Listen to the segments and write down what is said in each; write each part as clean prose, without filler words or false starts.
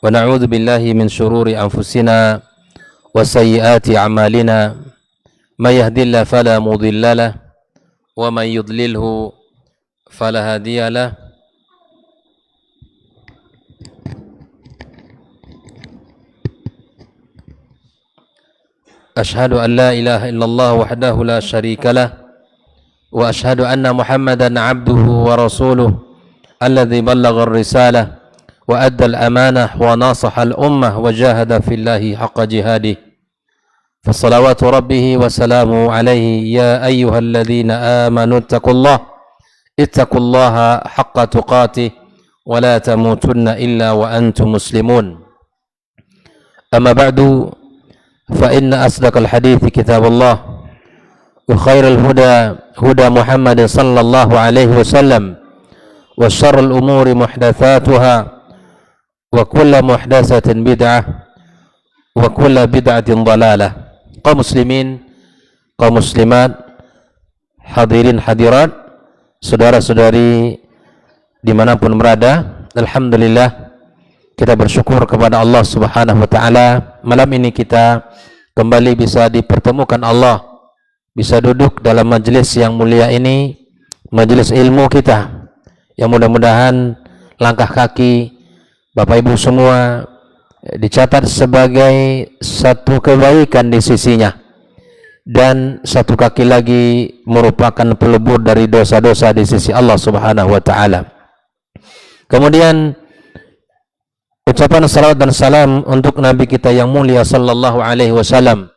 ونعوذ بالله من شرور أنفسنا وسيئات أعمالنا من يهد الله فلا مضل له ومن يضلله فلا هادي له أشهد أن لا إله إلا الله وحده لا شريك له وأشهد أن محمدا عبده ورسوله الذي بلغ الرسالة وأدى الأمانة وناصح الأمة وجاهد في الله حق جهاده فصلوات ربه وسلامه عليه يا أيها الذين آمنوا اتقوا الله حق تقاته ولا تموتن إلا وأنتم مسلمون أما بعد فإن أصدق الحديث كتاب الله وخير الهدى هدى محمد صلى الله عليه وسلم وشر الأمور محدثاتها وكل محدثة بدعة وكل بدعة ضلالة. Kaum muslimin, kaum muslimat, hadirin hadirat, saudara-saudari dimanapun berada, alhamdulillah kita bersyukur kepada Allah Subhanahu wa taala. Malam ini kita kembali bisa dipertemukan Allah, bisa duduk dalam majelis yang mulia ini, majelis ilmu kita, yang mudah-mudahan langkah kaki Bapak Ibu semua dicatat sebagai satu kebaikan di sisinya, dan satu kaki lagi merupakan pelebur dari dosa-dosa di sisi Allah Subhanahu wa taala. Kemudian ucapan salawat dan salam untuk Nabi kita yang mulia sallallahu alaihi wasallam.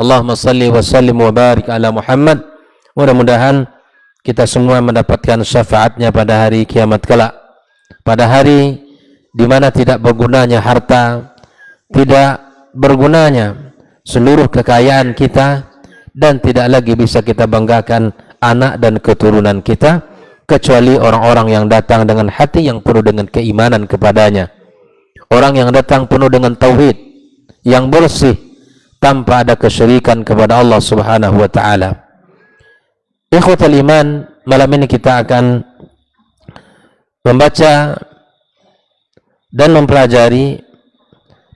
Allahumma salli wa sallim wa barik ala Muhammad. Mudah-mudahan kita semua mendapatkan syafaatnya pada hari kiamat kelak, pada hari di mana tidak bergunanya harta, tidak bergunanya seluruh kekayaan kita, dan tidak lagi bisa kita banggakan anak dan keturunan kita, kecuali orang-orang yang datang dengan hati yang penuh dengan keimanan kepadanya, orang yang datang penuh dengan tauhid yang bersih tanpa ada kesyirikan kepada Allah Subhanahu wa taala. Ikhwatul iman, malam ini kita akan membaca dan mempelajari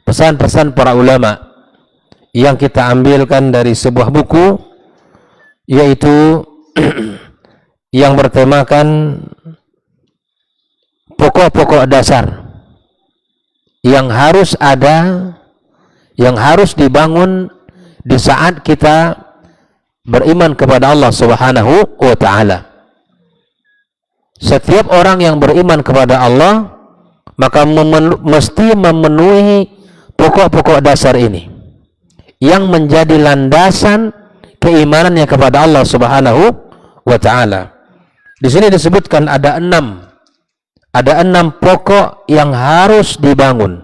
pesan-pesan para ulama yang kita ambilkan dari sebuah buku, yaitu yang bertemakan pokok-pokok dasar yang harus ada, yang harus dibangun di saat kita beriman kepada Allah Subhanahu wa taala. Setiap orang yang beriman kepada Allah maka mesti memenuhi pokok-pokok dasar ini yang menjadi landasan keimanannya kepada Allah Subhanahu wa taala. Di sini disebutkan ada enam pokok yang harus dibangun.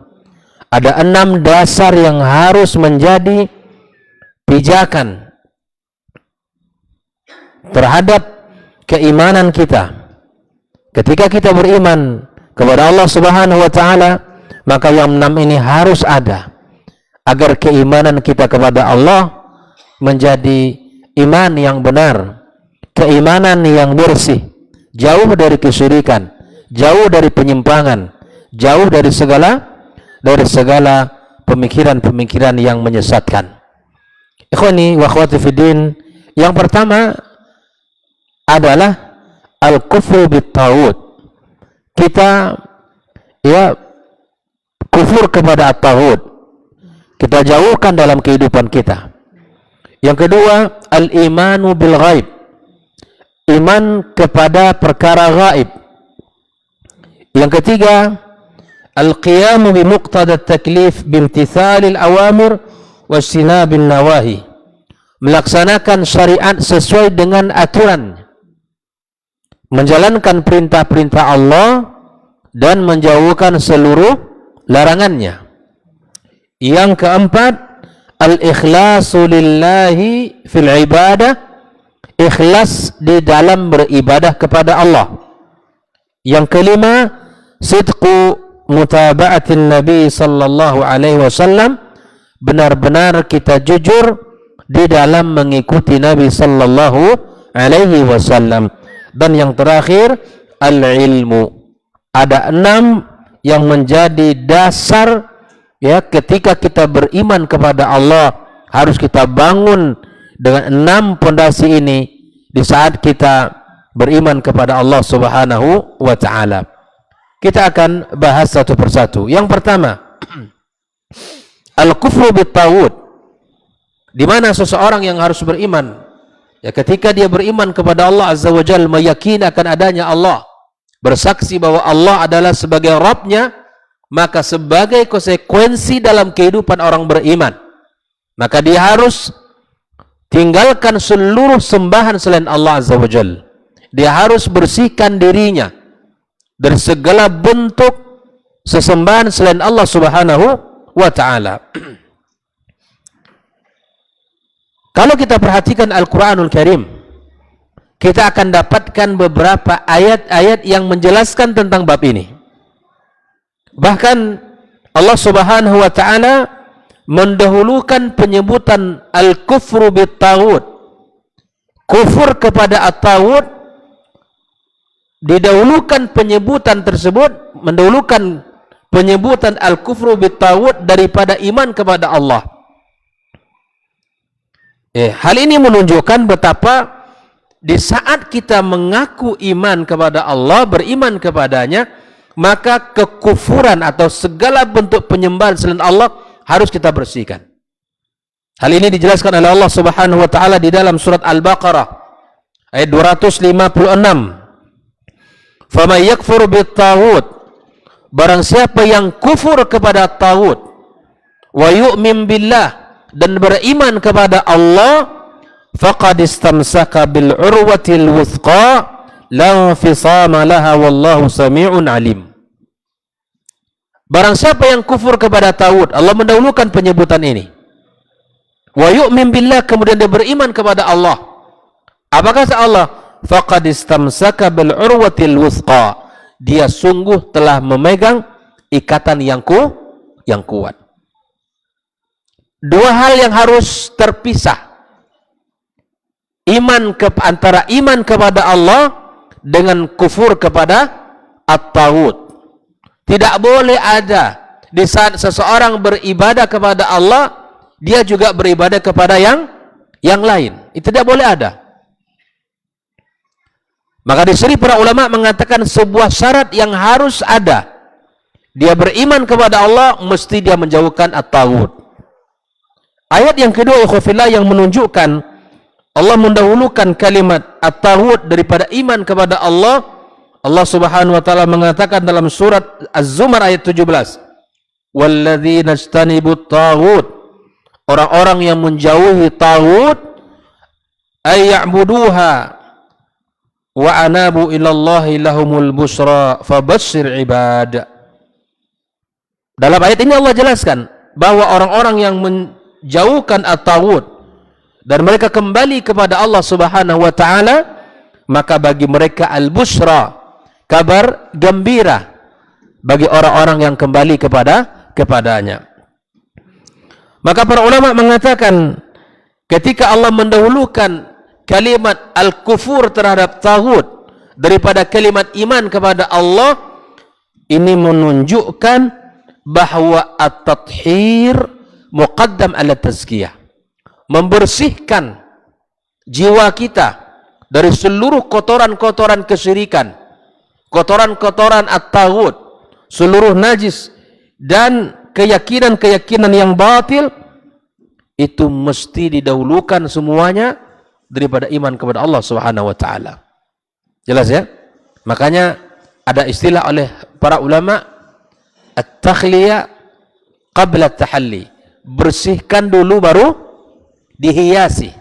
Ada 6 dasar yang harus menjadi pijakan terhadap keimanan kita. Ketika kita beriman kepada Allah Subhanahu wa taala, maka yang 6 ini harus ada agar keimanan kita kepada Allah menjadi iman yang benar, keimanan yang bersih, jauh dari kesyirikan, jauh dari penyimpangan, jauh dari segala pemikiran-pemikiran yang menyesatkan. Ikhwani wa akhwati fiddin, yang pertama adalah al-kufru bit-taghut. Kita kufur kepada at-taghut, kita jauhkan dalam kehidupan kita. Yang kedua, al-imanu bil ghaib, iman kepada perkara gaib. Yang ketiga, al-qiyamu bi muqtada at-taklif bimtithalil awamir wajtinabin nawahi, melaksanakan syariat sesuai dengan aturan, menjalankan perintah-perintah Allah dan menjauhkan seluruh larangannya. Yang keempat, al-ikhlasu lillahi fil ibadah, ikhlas di dalam beribadah kepada Allah. Yang kelima, sidqu mutaba'atin Nabi sallallahu alaihi wasallam, benar-benar kita jujur di dalam mengikuti Nabi sallallahu alaihi wasallam. Dan yang terakhir, al-ilmu. Ada 6 yang menjadi dasar ya ketika kita beriman kepada Allah, harus kita bangun dengan 6 pondasi ini di saat kita beriman kepada Allah Subhanahu wa taala. Kita akan bahas satu persatu. Yang pertama, al-kufru bit-taghut. Di mana seseorang yang harus beriman ya ketika dia beriman kepada Allah Azza wa Jalla, meyakini akan adanya Allah, bersaksi bahwa Allah adalah sebagai Rabb-Nya, maka sebagai konsekuensi dalam kehidupan orang beriman, maka dia harus tinggalkan seluruh sembahan selain Allah Azza wa Jalla. Dia harus bersihkan dirinya dari segala bentuk sesembahan selain Allah Subhanahu wa taala. Kalau kita perhatikan Al-Qur'anul Karim, kita akan dapatkan beberapa ayat-ayat yang menjelaskan tentang bab ini. Bahkan Allah Subhanahu wa taala mendahulukan penyebutan al-kufru bit-taghut. Kufur kepada at-taghut, didahulukan penyebutan tersebut, mendahulukan penyebutan al-kufru bit-taghut daripada iman kepada Allah. Hal ini menunjukkan betapa di saat kita mengaku iman kepada Allah, beriman kepadanya, maka kekufuran atau segala bentuk penyembahan selain Allah harus kita bersihkan. Hal ini dijelaskan oleh Allah Subhanahu wa taala di dalam surat Al-Baqarah ayat 256. Faman yakfur bit-taghut, barang siapa yang kufur kepada taghut, wa yu'min billah, dan beriman kepada Allah, faqad istamsaka bil urwatil wuthqa la infisama laha wallahu sami'un alim. Barang siapa yang kufur kepada taghut, Allah mendahulukan penyebutan ini. Wa yu'min billah, kemudian dia beriman kepada Allah. Apa kata Allah? Faqad istamsaka bil urwatil wuthqa, dia sungguh telah memegang ikatan yang kuat. Dua hal yang harus terpisah. Antara iman kepada Allah dengan kufur kepada at-taghut. Tidak boleh ada di saat seseorang beribadah kepada Allah, dia juga beribadah kepada yang lain. Itu tidak boleh ada. Maka di sini para ulama mengatakan sebuah syarat yang harus ada. Dia beriman kepada Allah, mesti dia menjauhkan at-taghut. Ayat yang kedua, ikhwafillah, yang menunjukkan Allah mendahulukan kalimat at-taghut daripada iman kepada Allah. Allah Subhanahu wa taala mengatakan dalam surat Az-Zumar ayat 17, walladzina ijtanibut taghut, orang-orang yang menjauhi taghut, ay ya'buduha wa anabu ilallahi lahumul busra fabashshir ibad. Dalam ayat ini Allah jelaskan bahwa orang-orang yang menjauhkan at-taghut dan mereka kembali kepada Allah Subhanahu wa taala, maka bagi mereka al-busra, kabar gembira bagi orang-orang yang kembali kepadanya. Maka para ulama mengatakan ketika Allah mendahulukan kalimat al-kufur terhadap taghut daripada kalimat iman kepada Allah, ini menunjukkan bahwa at-tathhir muqaddam ala tazkiyah, membersihkan jiwa kita dari seluruh kotoran-kotoran kesyirikan, kotoran-kotoran at-taghut, seluruh najis dan keyakinan-keyakinan yang batil, itu mesti didahulukan semuanya daripada iman kepada Allah Subhanahu wa taala. Jelas ya? Makanya ada istilah oleh para ulama, at-takhliyah qabla at-tahalli. Bersihkan dulu baru dihiasi.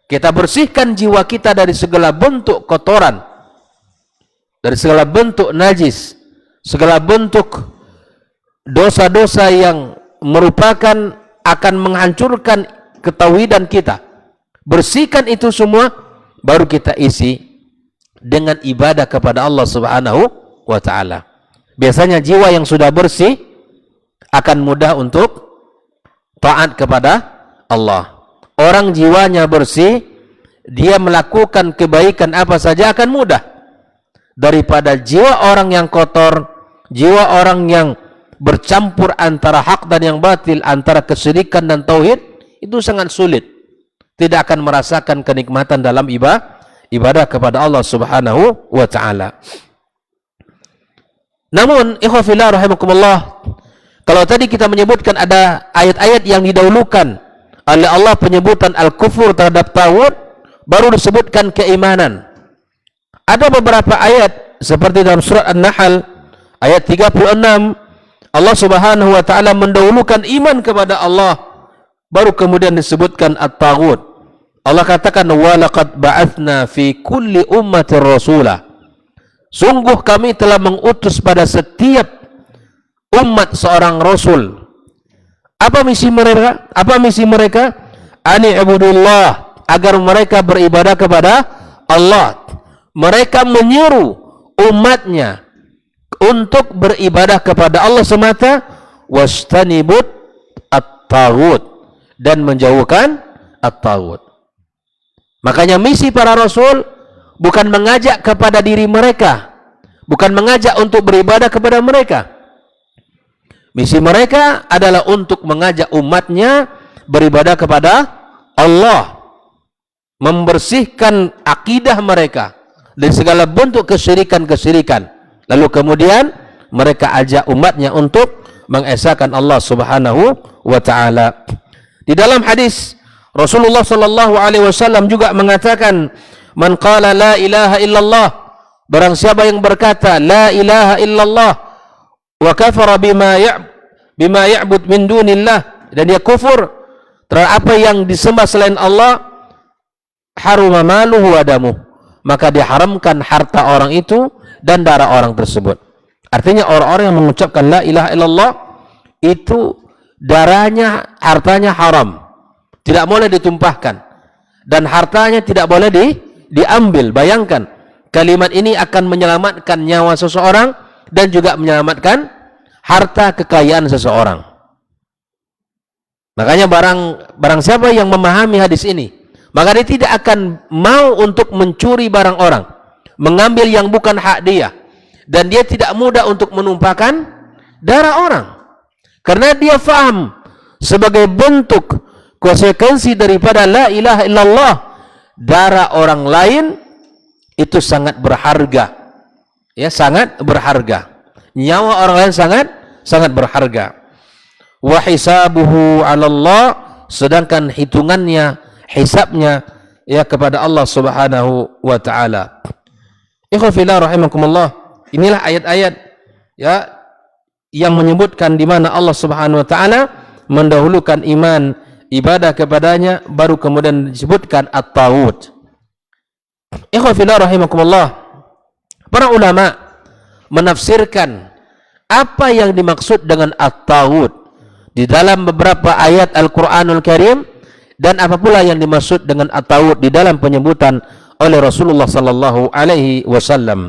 Kita bersihkan jiwa kita dari segala bentuk kotoran, dari segala bentuk najis, segala bentuk dosa-dosa yang merupakan akan menghancurkan ketauhidan kita. Bersihkan itu semua, baru kita isi dengan ibadah kepada Allah Subhanahu wa taala. Biasanya jiwa yang sudah bersih akan mudah untuk taat kepada Allah. Orang jiwanya bersih, dia melakukan kebaikan apa saja akan mudah. Daripada jiwa orang yang kotor, jiwa orang yang bercampur antara hak dan yang batil, antara kesyirikan dan tauhid, itu sangat sulit. Tidak akan merasakan kenikmatan dalam ibadah kepada Allah Subhanahu wa taala. Namun, ikhwah fillah rahimakumullah, kalau tadi kita menyebutkan ada ayat-ayat yang didahulukan oleh Allah penyebutan al-kufur terhadap tauhid, baru disebutkan keimanan. Ada beberapa ayat seperti dalam surat An-Nahl ayat 36, Allah Subhanahu wa taala mendahulukan iman kepada Allah, baru kemudian disebutkan at-taghut. Allah katakan, wa laqad ba'atsna fi kulli ummatin rasulah. Sungguh kami telah mengutus pada setiap umat seorang rasul. Apa misi mereka? Ani ibudullah, agar mereka beribadah kepada Allah. Mereka menyeru umatnya untuk beribadah kepada Allah semata, wastanibut at-taghut, dan menjauhkan at-taghut. Makanya misi para rasul bukan mengajak kepada diri mereka, bukan mengajak untuk beribadah kepada mereka. Misi mereka adalah untuk mengajak umatnya beribadah kepada Allah, membersihkan akidah mereka dari segala bentuk kesyirikan-kesyirikan. Lalu kemudian mereka ajak umatnya untuk mengesahkan Allah Subhanahu wa taala. Di dalam hadis Rasulullah sallallahu alaihi wasallam juga mengatakan, man qala la ilaha illallah, barang siapa yang berkata la ilaha illallah wa kafara bima ya'bud min dunillah, dan dia kufur terhadap apa yang disembah selain Allah, haruma maluhu wa damuh, maka diharamkan harta orang itu dan darah orang tersebut. Artinya orang-orang yang mengucapkan la ilaha illallah itu darahnya, hartanya haram, tidak boleh ditumpahkan, dan hartanya tidak boleh diambil. Bayangkan, kalimat ini akan menyelamatkan nyawa seseorang dan juga menyelamatkan harta kekayaan seseorang. Makanya barang siapa yang memahami hadis ini, maka dia tidak akan mau untuk mencuri barang orang, mengambil yang bukan hak dia, dan dia tidak mudah untuk menumpahkan darah orang, karena dia faham sebagai bentuk konsekuensi daripada la ilaha illallah, darah orang lain itu sangat berharga, ya, sangat berharga. Nyawa orang lain sangat berharga. Wa hisabuhu 'ala Allah, sedangkan hitungannya, hisabnya ya kepada Allah Subhanahu wa taala. Ikhwan fillah rahimakumullah, inilah ayat-ayat ya yang menyebutkan di mana Allah Subhanahu wa taala mendahulukan iman, ibadah kepadanya, baru kemudian disebutkan at-taghut. Ikhwan fillah rahimakumullah, para ulama menafsirkan apa yang dimaksud dengan at-taghut di dalam beberapa ayat Al-Qur'anul Karim, dan apa pula yang dimaksud dengan at-taghut di dalam penyebutan oleh Rasulullah sallallahu alaihi wasallam.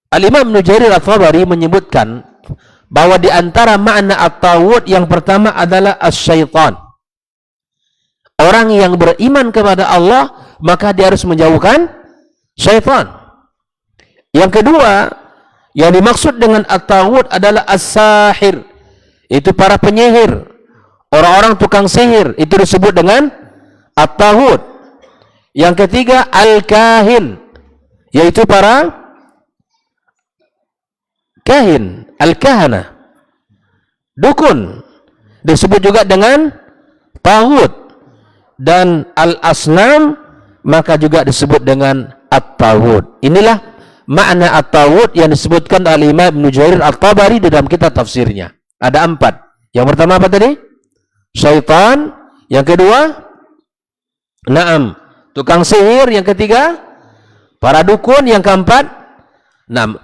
Al-Imam Ibnu Jarir At-Tabari menyebutkan bahwa di antara makna at-taghut yang pertama adalah as-syaitan. Orang yang beriman kepada Allah, maka dia harus menjauhkan syaitan. Yang kedua, yang dimaksud dengan at-taghut adalah as-sahir. Itu para penyihir, orang-orang tukang sihir, itu disebut dengan at-taghut. Yang ketiga, al-kahin, yaitu para kahin, al-kahana, dukun, disebut juga dengan taghut. Dan al-asnam maka juga disebut dengan at-taghut. Inilah makna at-taghut yang disebutkan oleh Imam Ibnu Jarir At-Tabari di dalam kitab tafsirnya. Ada 4. Yang pertama apa tadi? Syaitan. Yang kedua, tukang sihir. Yang ketiga, para dukun. Yang keempat,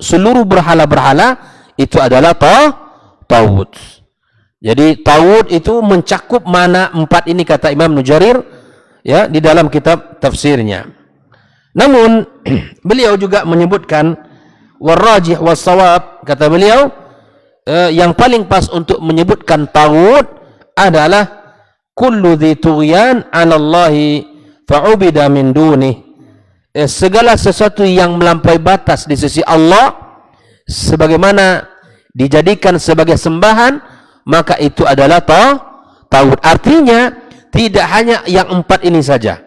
seluruh berhala-berhala itu adalah taghut. Jadi taghut itu mencakup mana 4 ini, kata Imam Ibnu Jarir ya di dalam kitab tafsirnya. Namun beliau juga menyebutkan warrajih wassawab, kata beliau yang paling pas untuk menyebutkan taghut adalah kullu dzi tughyan 'ala Allahi fa'ubida min dunih. Segala sesuatu yang melampaui batas di sisi Allah, sebagaimana dijadikan sebagai sembahan, maka itu adalah taghut. Artinya tidak hanya yang 4 ini saja,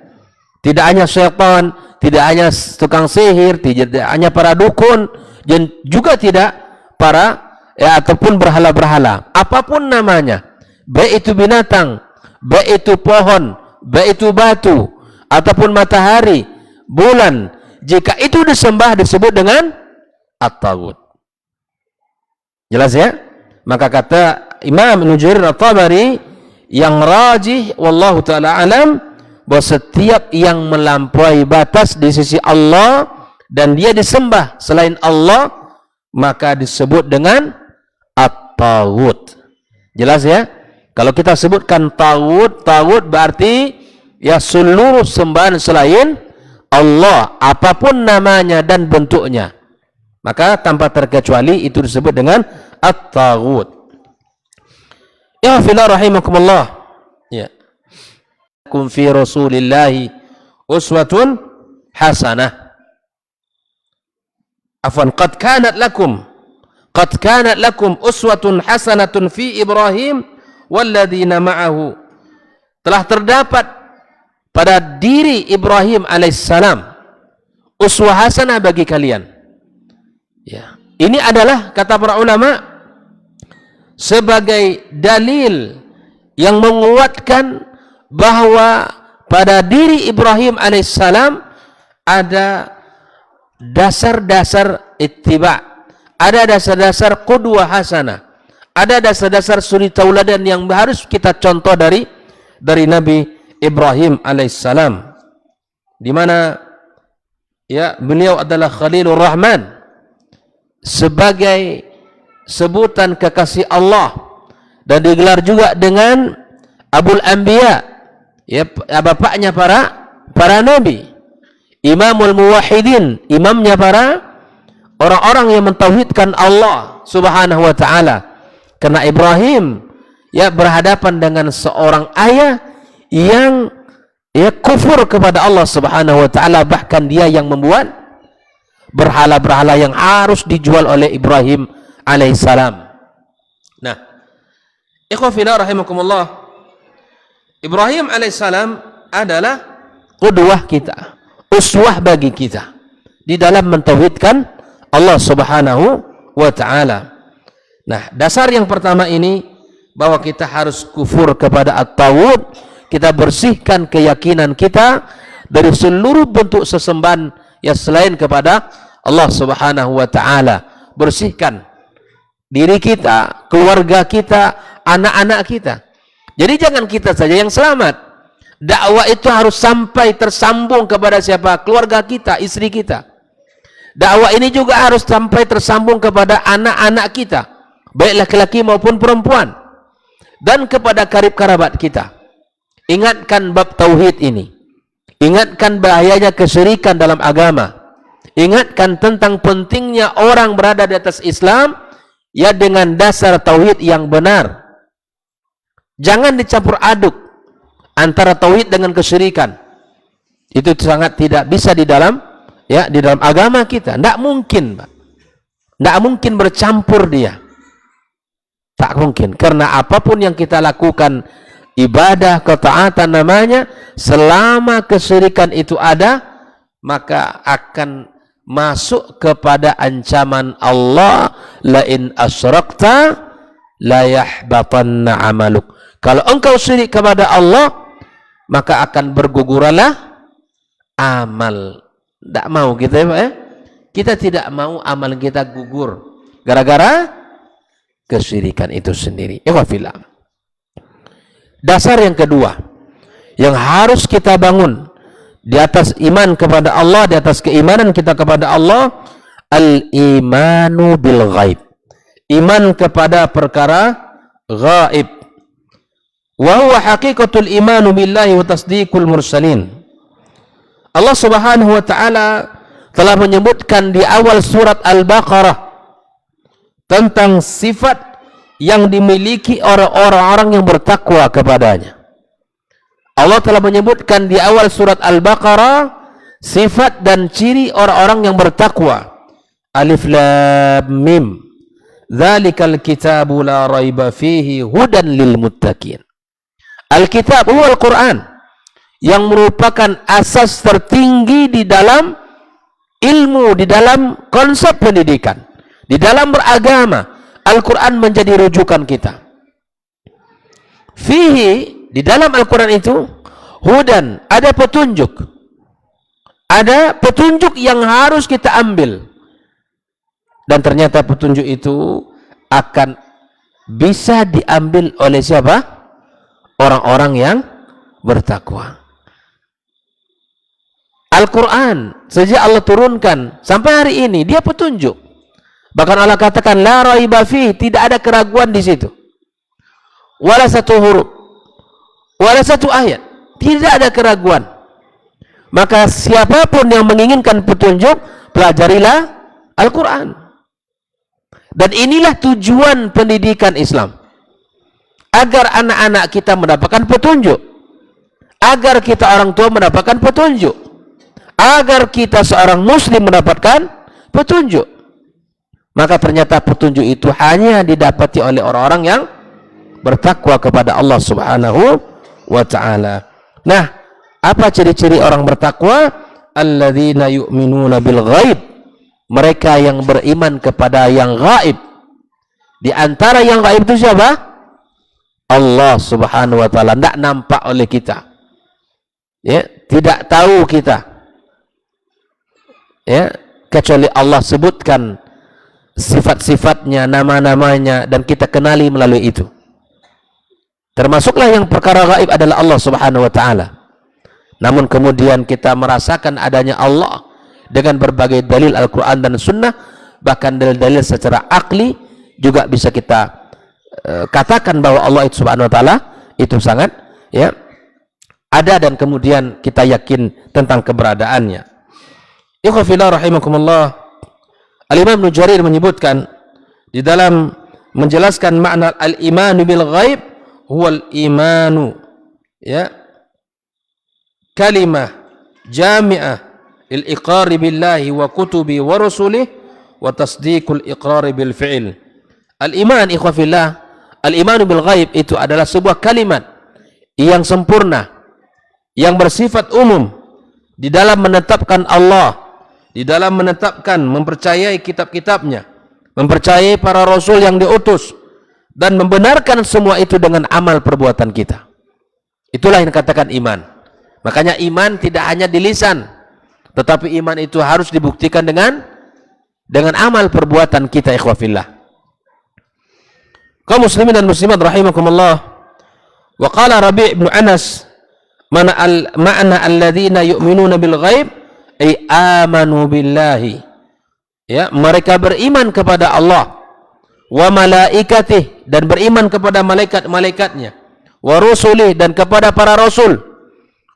tidak hanya syaitan, tidak hanya tukang sihir, tidak hanya para dukun, dan juga tidak para ataupun berhala-berhala, apapun namanya, baik itu binatang, baik itu pohon, baik itu batu, ataupun matahari, bulan, jika itu disembah disebut dengan at-taghut. Jelas ya? Maka kata Imam Ibnu Jarir At-Tabari, yang rajih wallahu taala alam, bahwa setiap yang melampaui batas di sisi Allah dan dia disembah selain Allah, maka disebut dengan at-taghut. Jelas ya? Kalau kita sebutkan taghut, taghut berarti ya seluruh sembahan selain Allah, apapun namanya dan bentuknya, maka tanpa terkecuali itu disebut dengan at-taghut. Ya fillah rahimakumullah. Ya. Kum fi Rasulillahi uswatun hasanah. Afwan, qad kanat lakum uswatun hasanatun fi Ibrahim walladzina ma'ahu. Telah terdapat pada diri Ibrahim alaihissalam uswah hasanah bagi kalian. Ya. Ini adalah kata para ulama sebagai dalil yang menguatkan bahwa pada diri Ibrahim alaihissalam ada dasar-dasar ittiba, ada dasar-dasar qudwah hasanah, ada dasar-dasar suri tauladan yang harus kita contoh dari Nabi Ibrahim alaihissalam, di mana ya beliau adalah Khalilur Rahman, sebagai sebutan kekasih Allah, dan digelar juga dengan Abul Anbiya, ya bapaknya para nabi, Imamul Muwahhidin, imamnya para orang-orang yang mentauhidkan Allah Subhanahu wa taala. Karena Ibrahim ya berhadapan dengan seorang ayah yang ya kufur kepada Allah Subhanahu wa taala, bahkan dia yang membuat berhala-berhala yang harus dijual oleh Ibrahim alaihissalam. Nah, ikhwah fillah rahimakumullah, Ibrahim alaihissalam adalah qudwah kita, uswah bagi kita di dalam mentauhidkan Allah Subhanahu wa taala. Nah, dasar yang pertama ini bahwa kita harus kufur kepada at-taghut, kita bersihkan keyakinan kita dari seluruh bentuk sesembahan yang selain kepada Allah Subhanahu wa taala. Bersihkan diri kita, keluarga kita, anak-anak kita. Jadi jangan kita saja yang selamat. Dakwah itu harus sampai tersambung kepada siapa? Keluarga kita, istri kita. Dakwah ini juga harus sampai tersambung kepada anak-anak kita, baik laki-laki maupun perempuan, dan kepada karib kerabat kita. Ingatkan bab tauhid ini. Ingatkan bahayanya kesyirikan dalam agama. Ingatkan tentang pentingnya orang berada di atas Islam ya dengan dasar tauhid yang benar. Jangan dicampur aduk antara tauhid dengan kesyirikan. Itu sangat tidak bisa di dalam agama kita. Tidak mungkin, Pak. Tidak mungkin bercampur dia. Tak mungkin. Karena apapun yang kita lakukan, ibadah, ketaatan namanya, selama kesyirikan itu ada, maka akan masuk kepada ancaman Allah, la in asyrakta la yahbatanna amaluk. Kalau engkau syirik kepada Allah, maka akan bergugurlah amal. Tidak mau kita ya, kita tidak mau amal kita gugur gara-gara kesyirikan itu sendiri. Ikhwafillah. Dasar yang kedua yang harus kita bangun di atas iman kepada Allah, di atas keimanan kita kepada Allah, al-imanu bil ghaib. Iman kepada perkara ghaib. Wa huwa haqiqatul imanu billahi wa tasdiqul mursalin. Allah Subhanahu wa taala telah menyebutkan di awal surat Al-Baqarah tentang sifat yang dimiliki oleh orang-orang yang bertakwa kepadanya. Allah telah menyebutkan di awal surat Al-Baqarah sifat dan ciri orang-orang yang bertakwa. Alif Lam Mim. Dzalikal kitabu la raiba fihi hudan lil muttaqin. Alkitab huwa Al-Quran, yang merupakan asas tertinggi di dalam ilmu, di dalam konsep pendidikan, di dalam beragama. Al-Quran menjadi rujukan kita. Fihi, di dalam Al-Quran itu, hudan, ada petunjuk. Ada petunjuk yang harus kita ambil. Dan ternyata petunjuk itu akan bisa diambil oleh siapa? Orang-orang yang bertakwa. Al-Quran sejak Allah turunkan sampai hari ini dia petunjuk. Bahkan Allah katakan la raiba fi, tidak ada keraguan di situ. Wala satu huruf, wala satu ayat, tidak ada keraguan. Maka siapapun yang menginginkan petunjuk, pelajarilah Al-Quran. Dan inilah tujuan pendidikan Islam, agar anak-anak kita mendapatkan petunjuk, agar kita orang tua mendapatkan petunjuk, agar kita seorang muslim mendapatkan petunjuk. Maka ternyata petunjuk itu hanya didapati oleh orang-orang yang bertakwa kepada Allah Subhanahu wa ta'ala. Nah, apa ciri-ciri orang bertakwa? Alladzina yu'minuna bil ghaib. Mereka yang beriman kepada yang gaib. Di antara yang gaib itu siapa? Allah Subhanahu wa ta'ala. Tidak nampak oleh kita, ya, tidak tahu kita, ya, kecuali Allah sebutkan sifat-sifatnya, nama-namanya, dan kita kenali melalui itu. Termasuklah yang perkara gaib adalah Allah Subhanahu wa ta'ala. Namun kemudian kita merasakan adanya Allah dengan berbagai dalil Al-Quran dan Sunnah, bahkan dalil-dalil secara akli juga bisa kita katakan bahwa Allah itu Subhanahu wa ta'ala itu sangat, ya, ada, dan kemudian kita yakin tentang keberadaannya. Ikhwafillah rahimakumullah, Al-Imam Ibnu Jarir menyebutkan di dalam menjelaskan makna al-imanu bil ghaib, huwal imanu, ya, kalimah jami'ah il-iqrari billahi wa kutubi wa rusulih wa tasdiqul iqrari bil fi'il. Al-iman, ikhwafillah, al-imanu bil ghaib itu adalah sebuah kalimat yang sempurna, yang bersifat umum di dalam menetapkan Allah, di dalam menetapkan, mempercayai kitab-kitabnya, mempercayai para rasul yang diutus, dan membenarkan semua itu dengan amal perbuatan kita. Itulah yang dikatakan iman. Makanya iman tidak hanya di lisan, tetapi iman itu harus dibuktikan dengan amal perbuatan kita, ikhwafillah. Kaum muslimin dan muslimat rahimakumullah. Wa qala Rabi' bin Anas, ma'na alladzina yu'minuna bil ghaib ay amanu billahi. Ya, mereka beriman kepada Allah, wa malaikatih, dan beriman kepada malaikat-malaikatnya, wa rusulih, dan kepada para rasul,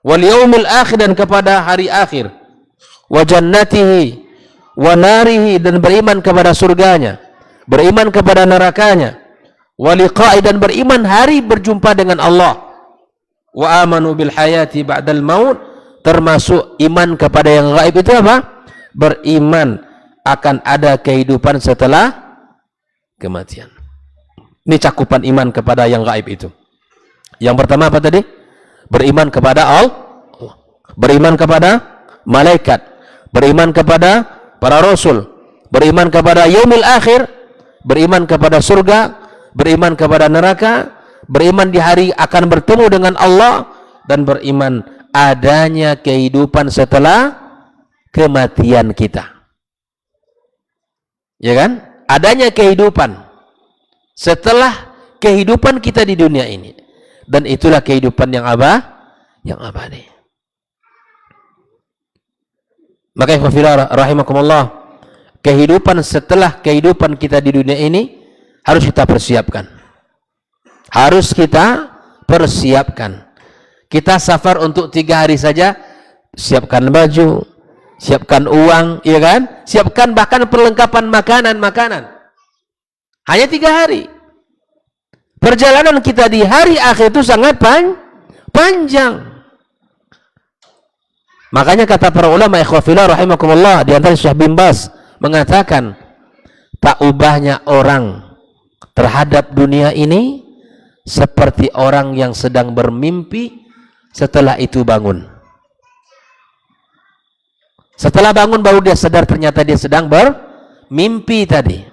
wal yaumil akhir, dan kepada hari akhir, wa jannatihi wa narihi, dan beriman kepada surganya, beriman kepada nerakanya, wa liqa'i, dan beriman hari berjumpa dengan Allah, wa amanu bil hayati ba'dal maut, termasuk iman kepada yang gaib itu apa? Beriman akan ada kehidupan setelah kematian. Ini cakupan iman kepada yang gaib itu. Yang pertama apa tadi? Beriman kepada Allah, beriman kepada malaikat, beriman kepada para rasul, beriman kepada yaumil akhir, beriman kepada surga, beriman kepada neraka, beriman di hari akan bertemu dengan Allah, dan beriman adanya kehidupan setelah kematian kita. Ya kan? Adanya kehidupan setelah kehidupan kita di dunia ini. Dan itulah kehidupan yang abadi. Maka ikhwafillah rahimakumullah, kehidupan setelah kehidupan kita di dunia ini harus kita persiapkan. Harus kita persiapkan. Kita safar untuk 3 hari saja, siapkan baju, siapkan uang, ya kan? Siapkan bahkan perlengkapan makanan. Hanya 3 hari. Perjalanan kita di hari akhir itu sangat panjang. Makanya kata para ulama ikhwafillah rahimakumullah, di antara Syekh bin Baz mengatakan tak ubahnya orang terhadap dunia ini seperti orang yang sedang bermimpi, setelah itu bangun. Setelah bangun baru dia sadar ternyata dia sedang bermimpi tadi.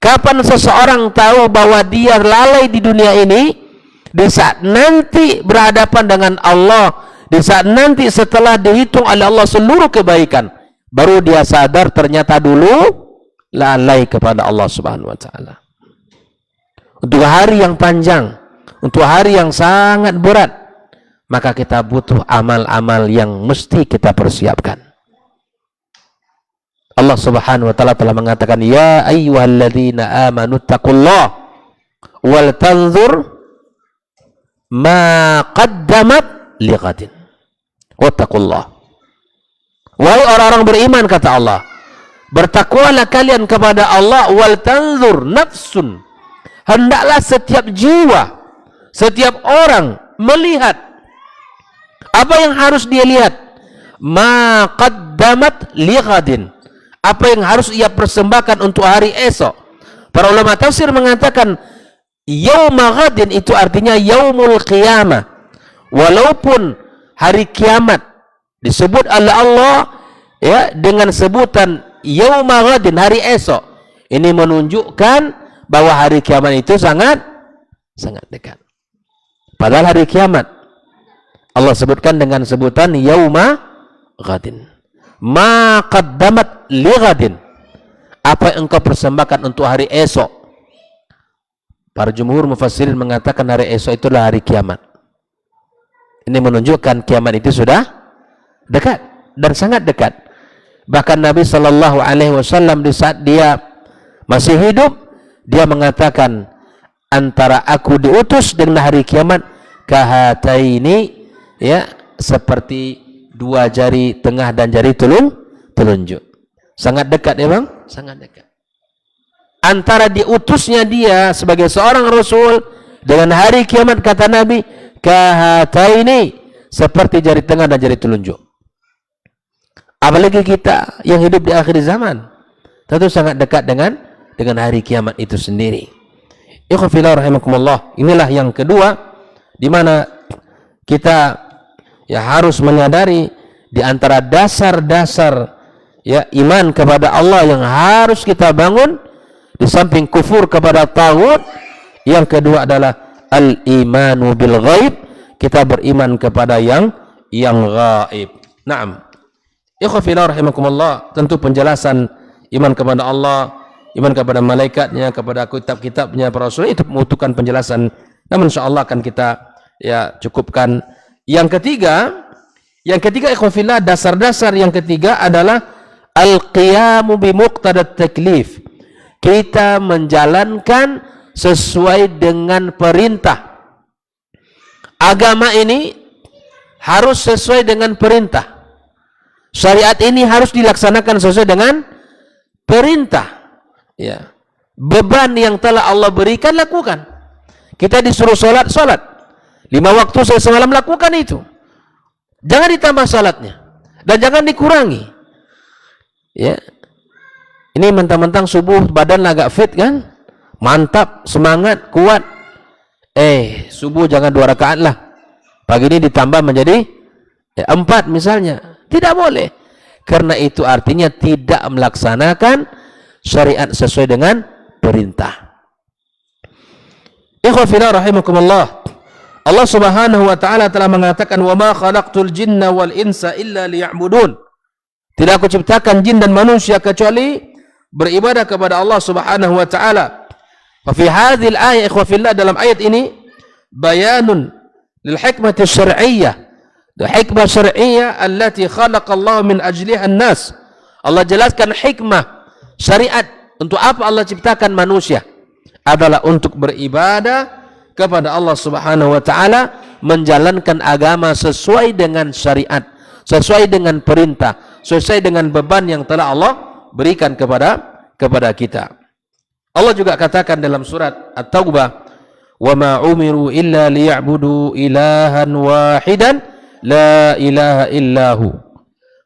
Kapan seseorang tahu bahwa dia lalai di dunia ini? Di saat nanti berhadapan dengan Allah, di saat nanti setelah dihitung oleh Allah seluruh kebaikan, baru dia sadar ternyata dulu lalai kepada Allah Subhanahu wa taala. Untuk hari yang panjang, untuk hari yang sangat berat, maka kita butuh amal-amal yang mesti kita persiapkan. Allah Subhanahu wa taala telah mengatakan, ya ayyuhalladzina amanu taqullah wal tanzur ma qaddamat lighadin wattaqullah. Wahai orang-orang beriman, kata Allah, bertakwalah kalian kepada Allah, wal tanzur nafsun, hendaklah setiap jiwa, setiap orang melihat apa yang harus dia lihat, ma qaddamat lighadin, apa yang harus ia persembahkan untuk hari esok. Para ulama tafsir mengatakan yauma ghadin itu artinya yaumul qiyamah. Walaupun hari kiamat disebut oleh Allah ya dengan sebutan yauma ghadin, hari esok, ini menunjukkan bahwa hari kiamat itu sangat dekat. Padahal hari kiamat Allah sebutkan dengan sebutan yauma ghadin. Ma qaddamat lighadin, apa yang engkau persembahkan untuk hari esok. Para jumhur mufassirin mengatakan hari esok itulah hari kiamat. Ini menunjukkan kiamat itu sudah dekat dan sangat dekat. Bahkan Nabi sallallahu alaihi wasallam di saat dia masih hidup, dia mengatakan antara aku diutus dengan hari kiamat kahataini, ya, seperti dua jari tengah dan jari telunjuk. Sangat dekat ya bang, sangat dekat. Antara diutusnya dia sebagai seorang rasul dengan hari kiamat, kata Nabi, kahataini, seperti jari tengah dan jari telunjuk. Apalagi kita yang hidup di akhir zaman, tentu sangat dekat dengan hari kiamat itu sendiri. Ikhwafillah rahimakumullah. Inilah yang kedua, di mana kita ya harus menyadari di antara dasar-dasar ya iman kepada Allah yang harus kita bangun, di samping kufur kepada taghut, yang kedua adalah al-imanu bil ghaib, kita beriman kepada yang gaib. Naam. Ikhwafillah rahimakumullah, tentu penjelasan iman kepada Allah, iman kepada malaikatnya, kepada kitab-kitabnya, para rasul, itu membutuhkan penjelasan. Namun insyaallah akan kita ya cukupkan. Yang ketiga ikhwafillah, dasar-dasar yang ketiga adalah al-qiyamu bi muqtadat taklif. Kita menjalankan sesuai dengan perintah. Agama ini harus sesuai dengan perintah. Syariat ini harus dilaksanakan sesuai dengan perintah. Ya. Beban yang telah Allah berikan, lakukan. Kita disuruh salat. 5 waktu semalam lakukan itu. Jangan ditambah salatnya dan jangan dikurangi. Ya. Ini mentang-mentang subuh badan agak fit kan? Mantap, semangat, kuat. Subuh jangan 2 rakaat lah. Pagi ini ditambah menjadi 4 misalnya. Tidak boleh. Karena itu artinya tidak melaksanakan syariat sesuai dengan perintah. Ikhwafillah rahimakumullah. Allah Subhanahu wa taala telah mengatakan, "Wa ma khalaqtul jinna wal insa illa liya'budun." Tidak aku ciptakan jin dan manusia kecuali beribadah kepada Allah Subhanahu wa taala. Fa fi hadhil ayat ikhwafillah, dalam ayat ini bayanun lil hikmati syar'iyyah. Hikmah syar'iyyah allati khalaqa Allah min ajliha an-nas. Allah jelaskan hikmah syariat untuk apa Allah ciptakan manusia, adalah untuk beribadah kepada Allah Subhanahu wa taala, menjalankan agama sesuai dengan syariat, sesuai dengan perintah, sesuai dengan beban yang telah Allah berikan kepada kita. Allah juga katakan dalam surat At-Taubah, "Wa ma umiru illa liya'budu ilahan wahidan la ilaha illahu."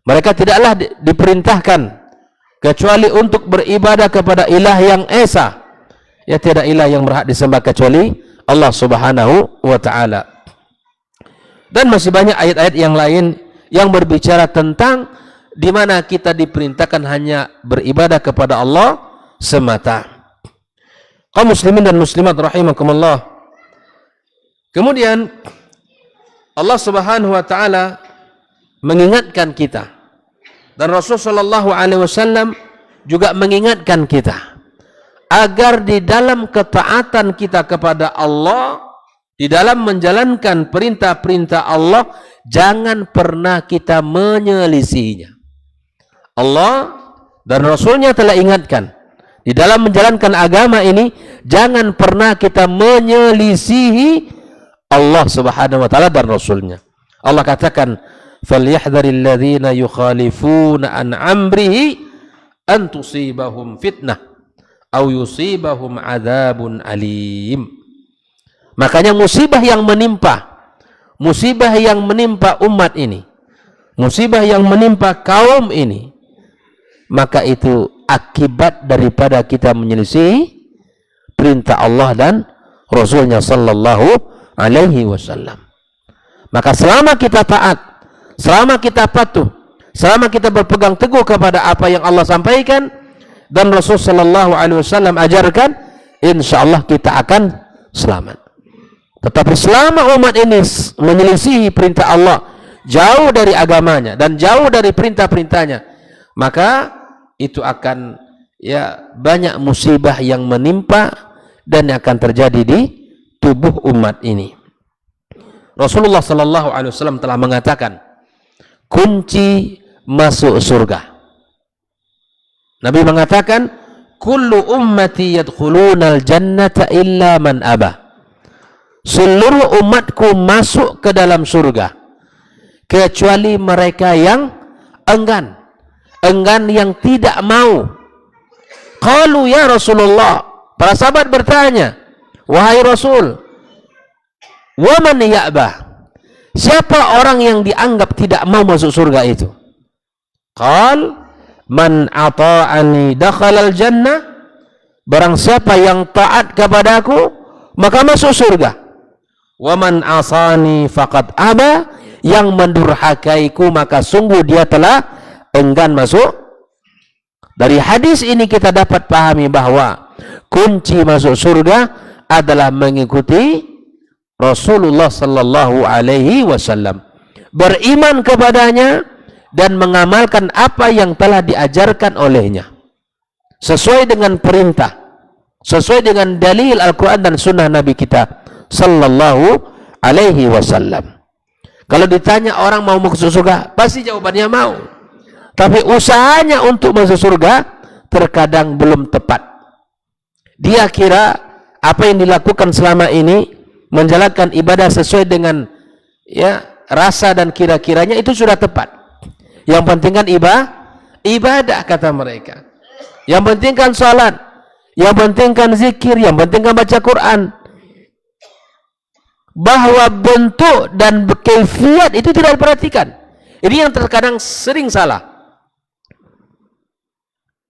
Mereka tidaklah diperintahkan kecuali untuk beribadah kepada ilah yang esa. Ya, tiada ilah yang berhak disembah kecuali Allah Subhanahu wa taala. Dan masih banyak ayat-ayat yang lain yang berbicara tentang di mana kita diperintahkan hanya beribadah kepada Allah semata. Kaum muslimin dan muslimat rahimakumullah. Kemudian Allah Subhanahu wa taala mengingatkan kita, dan Rasulullah sallallahu alaihi wasallam juga mengingatkan kita agar di dalam ketaatan kita kepada Allah, di dalam menjalankan perintah-perintah Allah, jangan pernah kita menyelisihinya. Allah dan Rasulnya telah ingatkan, di dalam menjalankan agama ini jangan pernah kita menyelisihi Allah Subhanahu wa taala dan Rasulnya. Allah katakan, "Falyahdharil ladzina yukhalifuna an amrihi an tusibahum fitnah aw yusibahum adzabun alim." Makanya musibah yang menimpa umat ini, musibah yang menimpa kaum ini, maka itu akibat daripada kita menyelisih perintah Allah dan Rasulnya sallallahu alaihi wasallam. Maka selama kita taat, selama kita patuh, selama kita berpegang teguh kepada apa yang Allah sampaikan dan Rasul sallallahu alaihi wasallam ajarkan, insyaallah kita akan selamat. Tetapi selama umat ini menyelisihi perintah Allah, jauh dari agamanya dan jauh dari perintah-perintahnya, maka itu akan banyak musibah yang menimpa dan yang akan terjadi di tubuh umat ini. Rasulullah sallallahu alaihi wasallam telah mengatakan, kunci masuk surga. Nabi mengatakan, kullu ummati yadkhulunal jannata illa man aba. Seluruh umatku masuk ke dalam surga kecuali mereka yang enggan yang tidak mau. Qalu ya Rasulullah, para sahabat bertanya, wahai Rasul, wa man ya'ba? Siapa orang yang dianggap tidak mau masuk surga itu? Qal man ata'ani dakhalal jannah. Barang siapa yang taat kepadaku maka masuk surga. Wa man asani faqad aba. Yang mendurhakaiku maka sungguh dia telah enggan masuk. Dari hadis ini kita dapat pahami bahwa kunci masuk surga adalah mengikuti Rasulullah sallallahu alaihi wasallam, beriman kepadanya dan mengamalkan apa yang telah diajarkan olehnya sesuai dengan perintah, sesuai dengan dalil Al-Quran dan sunnah Nabi kita sallallahu alaihi wasallam. Kalau ditanya orang mau masuk surga, pasti jawabannya mau. Tapi usahanya untuk masuk surga terkadang belum tepat. Dia kira apa yang dilakukan selama ini, menjalankan ibadah sesuai dengan rasa dan kira-kiranya, itu sudah tepat. Yang penting kan ibadah kata mereka. Yang penting kan salat, yang penting kan zikir, yang penting kan baca Quran. Bahwa bentuk dan kaifiat itu tidak diperhatikan. Ini yang terkadang sering salah.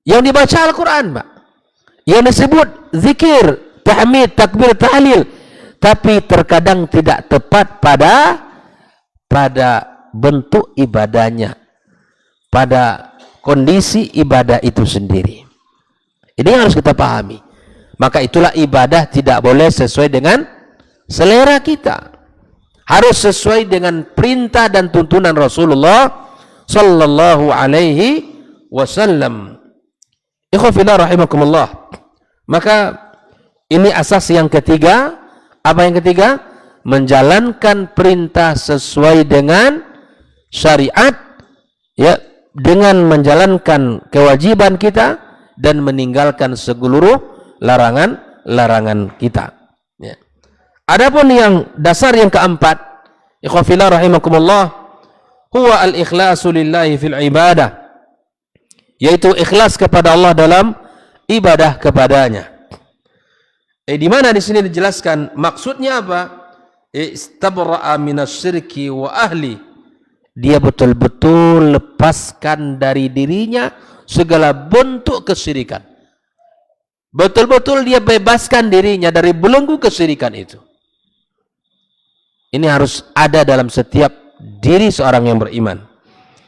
Yang dibaca Al-Quran, Pak, yang disebut zikir, tahmid, takbir, tahlil, tapi terkadang tidak tepat pada bentuk ibadahnya, pada kondisi ibadah itu sendiri. Ini yang harus kita pahami. Maka itulah ibadah tidak boleh sesuai dengan selera kita. Harus sesuai dengan perintah dan tuntunan Rasulullah sallallahu alaihi wasallam. Ikhwafillah rahimakumullah. Maka ini asas yang ketiga. Apa yang ketiga? Menjalankan perintah sesuai dengan syariat, dengan menjalankan kewajiban kita dan meninggalkan seluruh larangan kita. Adapun yang dasar yang keempat, ikhwafillah rahimakumullah, huwa al-ikhlasu lillahi fil ibadah, yaitu ikhlas kepada Allah dalam ibadah kepadanya. Di mana di sini dijelaskan maksudnya apa? Istabra'a minasyirki wa ahli. Dia betul-betul lepaskan dari dirinya segala bentuk kesyirikan. Betul-betul dia bebaskan dirinya dari belenggu kesyirikan itu. Ini harus ada dalam setiap diri seorang yang beriman.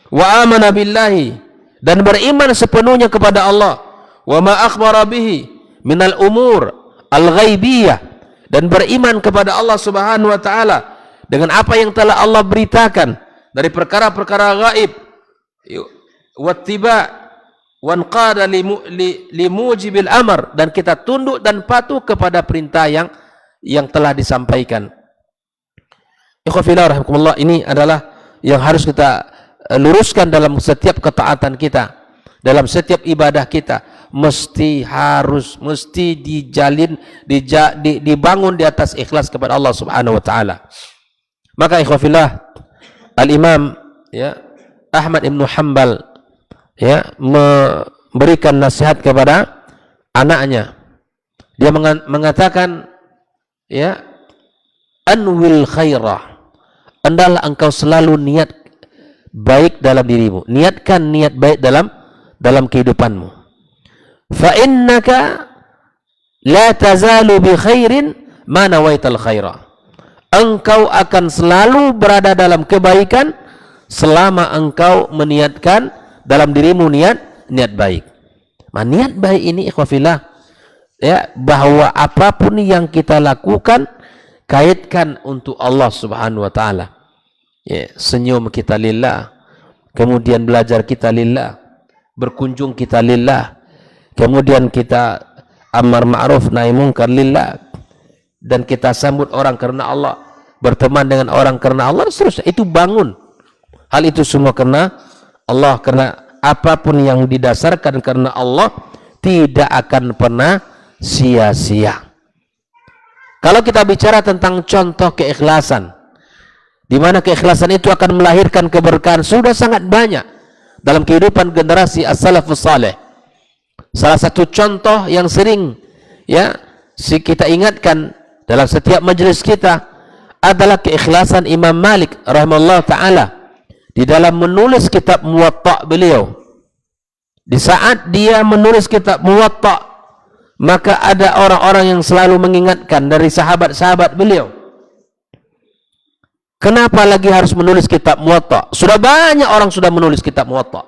Wa amana billahi, dan beriman sepenuhnya kepada Allah. Wa ma akhbara bihi minal umur al-ghaibiyah, dan beriman kepada Allah Subhanahu wa taala dengan apa yang telah Allah beritakan dari perkara-perkara gaib. Wattiba wanqada limujibil amr, dan kita tunduk dan patuh kepada perintah yang telah disampaikan. Ikhwafillah rahimakumullah, ini adalah yang harus kita luruskan dalam setiap ketaatan kita, dalam setiap ibadah kita. Mesti dibangun di atas ikhlas kepada Allah Subhanahu wa taala. Maka ikhwafillah, Al-Imam Ahmad Ibn Hanbal memberikan nasihat kepada anaknya. Dia mengatakan, anwil khairah, hendaklah engkau selalu niat baik dalam dirimu, niatkan niat baik dalam kehidupanmu. Fa innaka la tazalu bi khairin ma nawaital khaira, engkau akan selalu berada dalam kebaikan selama engkau meniatkan dalam dirimu niat baik. Niat baik ini ikhwafillah, bahwa apapun yang kita lakukan kaitkan untuk Allah Subhanahu wa taala. Senyum kita lillah, kemudian belajar kita lillah, berkunjung kita lillah, kemudian kita amar ma'ruf nahi munkar lillah, dan kita sambut orang karena Allah, berteman dengan orang karena Allah, seterusnya. Itu bangun. Hal itu semua karena Allah, karena apapun yang didasarkan karena Allah tidak akan pernah sia-sia. Kalau kita bicara tentang contoh keikhlasan, di mana keikhlasan itu akan melahirkan keberkahan, sudah sangat banyak dalam kehidupan generasi as-salafus saleh. Salah satu contoh yang sering kita ingatkan dalam setiap majelis kita adalah keikhlasan Imam Malik rahimahullah ta'ala di dalam menulis kitab Muwatta beliau. Di saat dia menulis kitab Muwatta, maka ada orang-orang yang selalu mengingatkan dari sahabat-sahabat beliau, kenapa lagi harus menulis kitab Muwatta? Sudah banyak orang sudah menulis kitab Muwatta.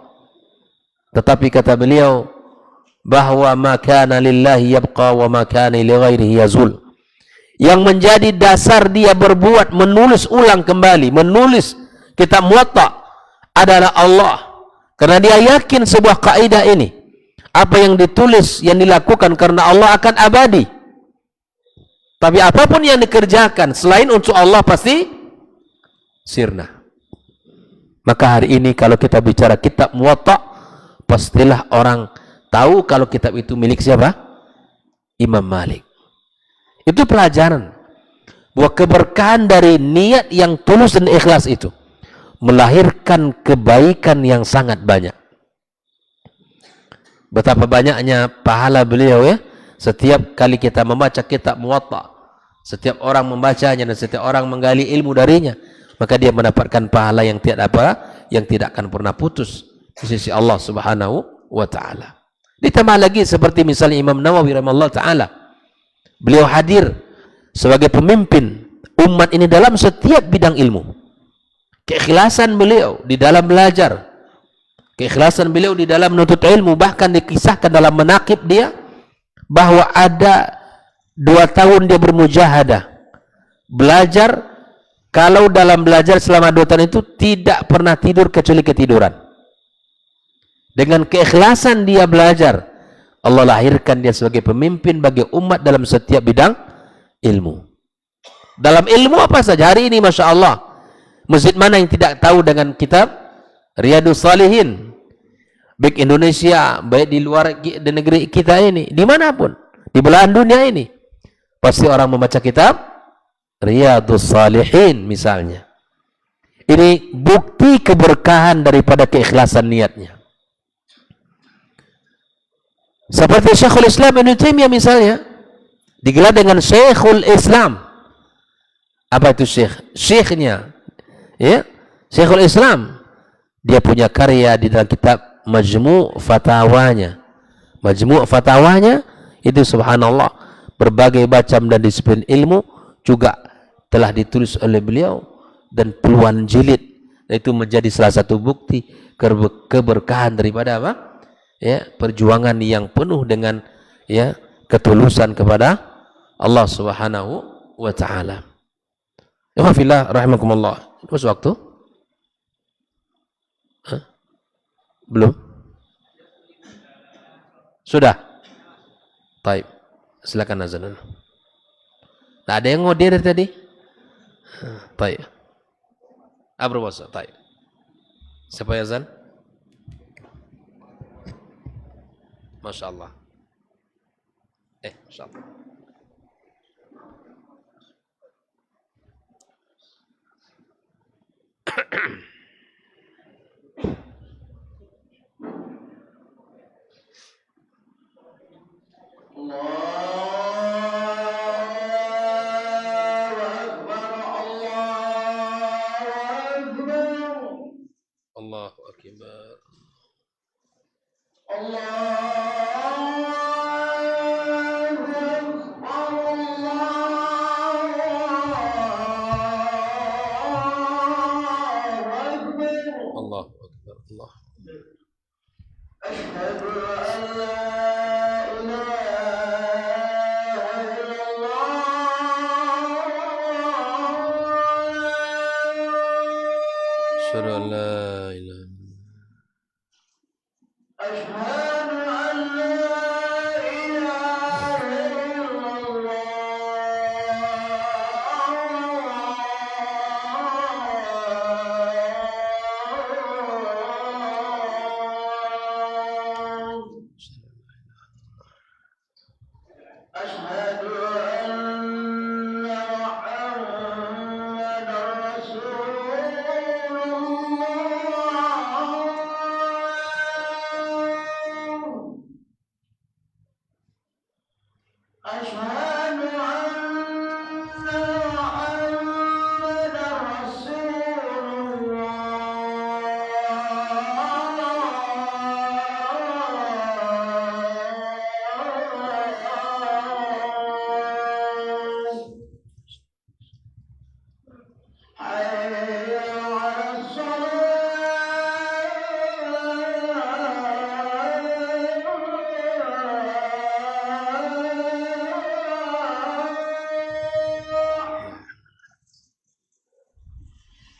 Tetapi kata beliau, bahwa ma kana lillahi yabqa wa ma kana li ghairihi yazul. Yang menjadi dasar dia berbuat, menulis ulang kembali, menulis kitab Muwatta adalah Allah. Karena dia yakin sebuah kaidah ini, apa yang ditulis, yang dilakukan karena Allah akan abadi. Tapi apapun yang dikerjakan selain untuk Allah pasti sirna. Maka hari ini kalau kita bicara kitab Muwatta, pastilah orang tahu kalau kitab itu milik siapa? Imam Malik. Itu pelajaran bahwa keberkahan dari niat yang tulus dan ikhlas itu melahirkan kebaikan yang sangat banyak. Betapa banyaknya pahala beliau setiap kali kita membaca kitab Muwatta, setiap orang membacanya dan setiap orang menggali ilmu darinya, maka dia mendapatkan pahala yang tidak akan pernah putus di sisi Allah Subhanahu wa taala. Ditambah lagi seperti misalnya Imam Nawawi rahimahullah ta'ala, beliau hadir sebagai pemimpin umat ini dalam setiap bidang ilmu. Keikhlasan beliau di dalam belajar, keikhlasan beliau di dalam menuntut ilmu, bahkan dikisahkan dalam manaqib dia bahwa ada 2 tahun dia bermujahadah belajar. Kalau dalam belajar selama 2 tahun itu tidak pernah tidur kecuali ketiduran. Dengan keikhlasan dia belajar, Allah lahirkan dia sebagai pemimpin bagi umat dalam setiap bidang ilmu. Dalam ilmu apa saja hari ini, Masya Allah, masjid mana yang tidak tahu dengan kitab Riyadhus Shalihin, baik Indonesia, baik di luar di negeri kita ini, dimanapun di belahan dunia ini, pasti orang membaca kitab Riyadhus Shalihin misalnya. Ini bukti keberkahan daripada keikhlasan niatnya. Seperti Syekhul Islam Ibnu Taimiyah misalnya, digelar dengan Syekhul Islam. Apa itu syekh? Syekhnya Syekhul Islam. Dia punya karya di dalam kitab majmu' fatawanya. Majmu' fatawanya itu subhanallah berbagai macam dan disiplin ilmu juga telah ditulis oleh beliau dan puluhan jilid. Itu menjadi salah satu bukti keberkahan daripada apa? Ya, perjuangan yang penuh dengan ya ketulusan kepada Allah Subhanahu wa taala. Ya fillah rahimakumullah. Masuk waktu? Hah? Belum? Sudah? Baik. Silakan azan. Tak ada yang ngodir dari tadi? Baik. Berpuasa. Baik. Siapa azan? Masya Allah. Masya Allah. Allahu Akbar. Allahu Akbar. Allah. Asyhadu an la ilaha illallah. Asyhadu an la ilaha. Asyhadu an la ilaha illallah. Asyhadu anna Muhammadar Rasulullah. Asyhadu anna Muhammadar Rasulullah. Hayya 'alas salah.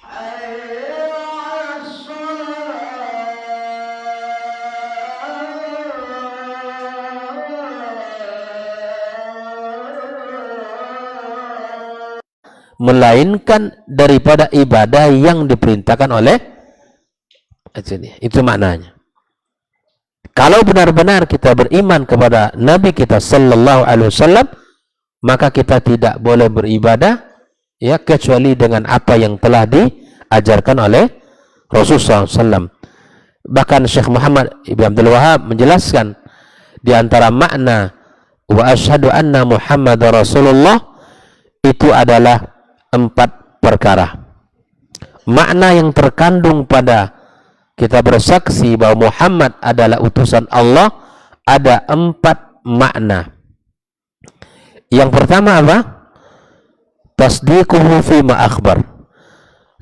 Hayya 'alas salah. Melainkan daripada ibadah yang diperintahkan oleh itu maknanya. Kalau benar-benar kita beriman kepada Nabi kita sallallahu alaihi wasallam, maka kita tidak boleh beribadah ya kecuali dengan apa yang telah diajarkan oleh Rasulullah SAW. Bahkan Syekh Muhammad Ibn Abdul Wahab menjelaskan di antara makna wa asyhadu anna Muhammadar Rasulullah itu adalah 4 perkara. Makna yang terkandung pada kita bersaksi bahwa Muhammad adalah utusan Allah ada 4 makna. Yang pertama apa? Tasdiquhu fima akhbar.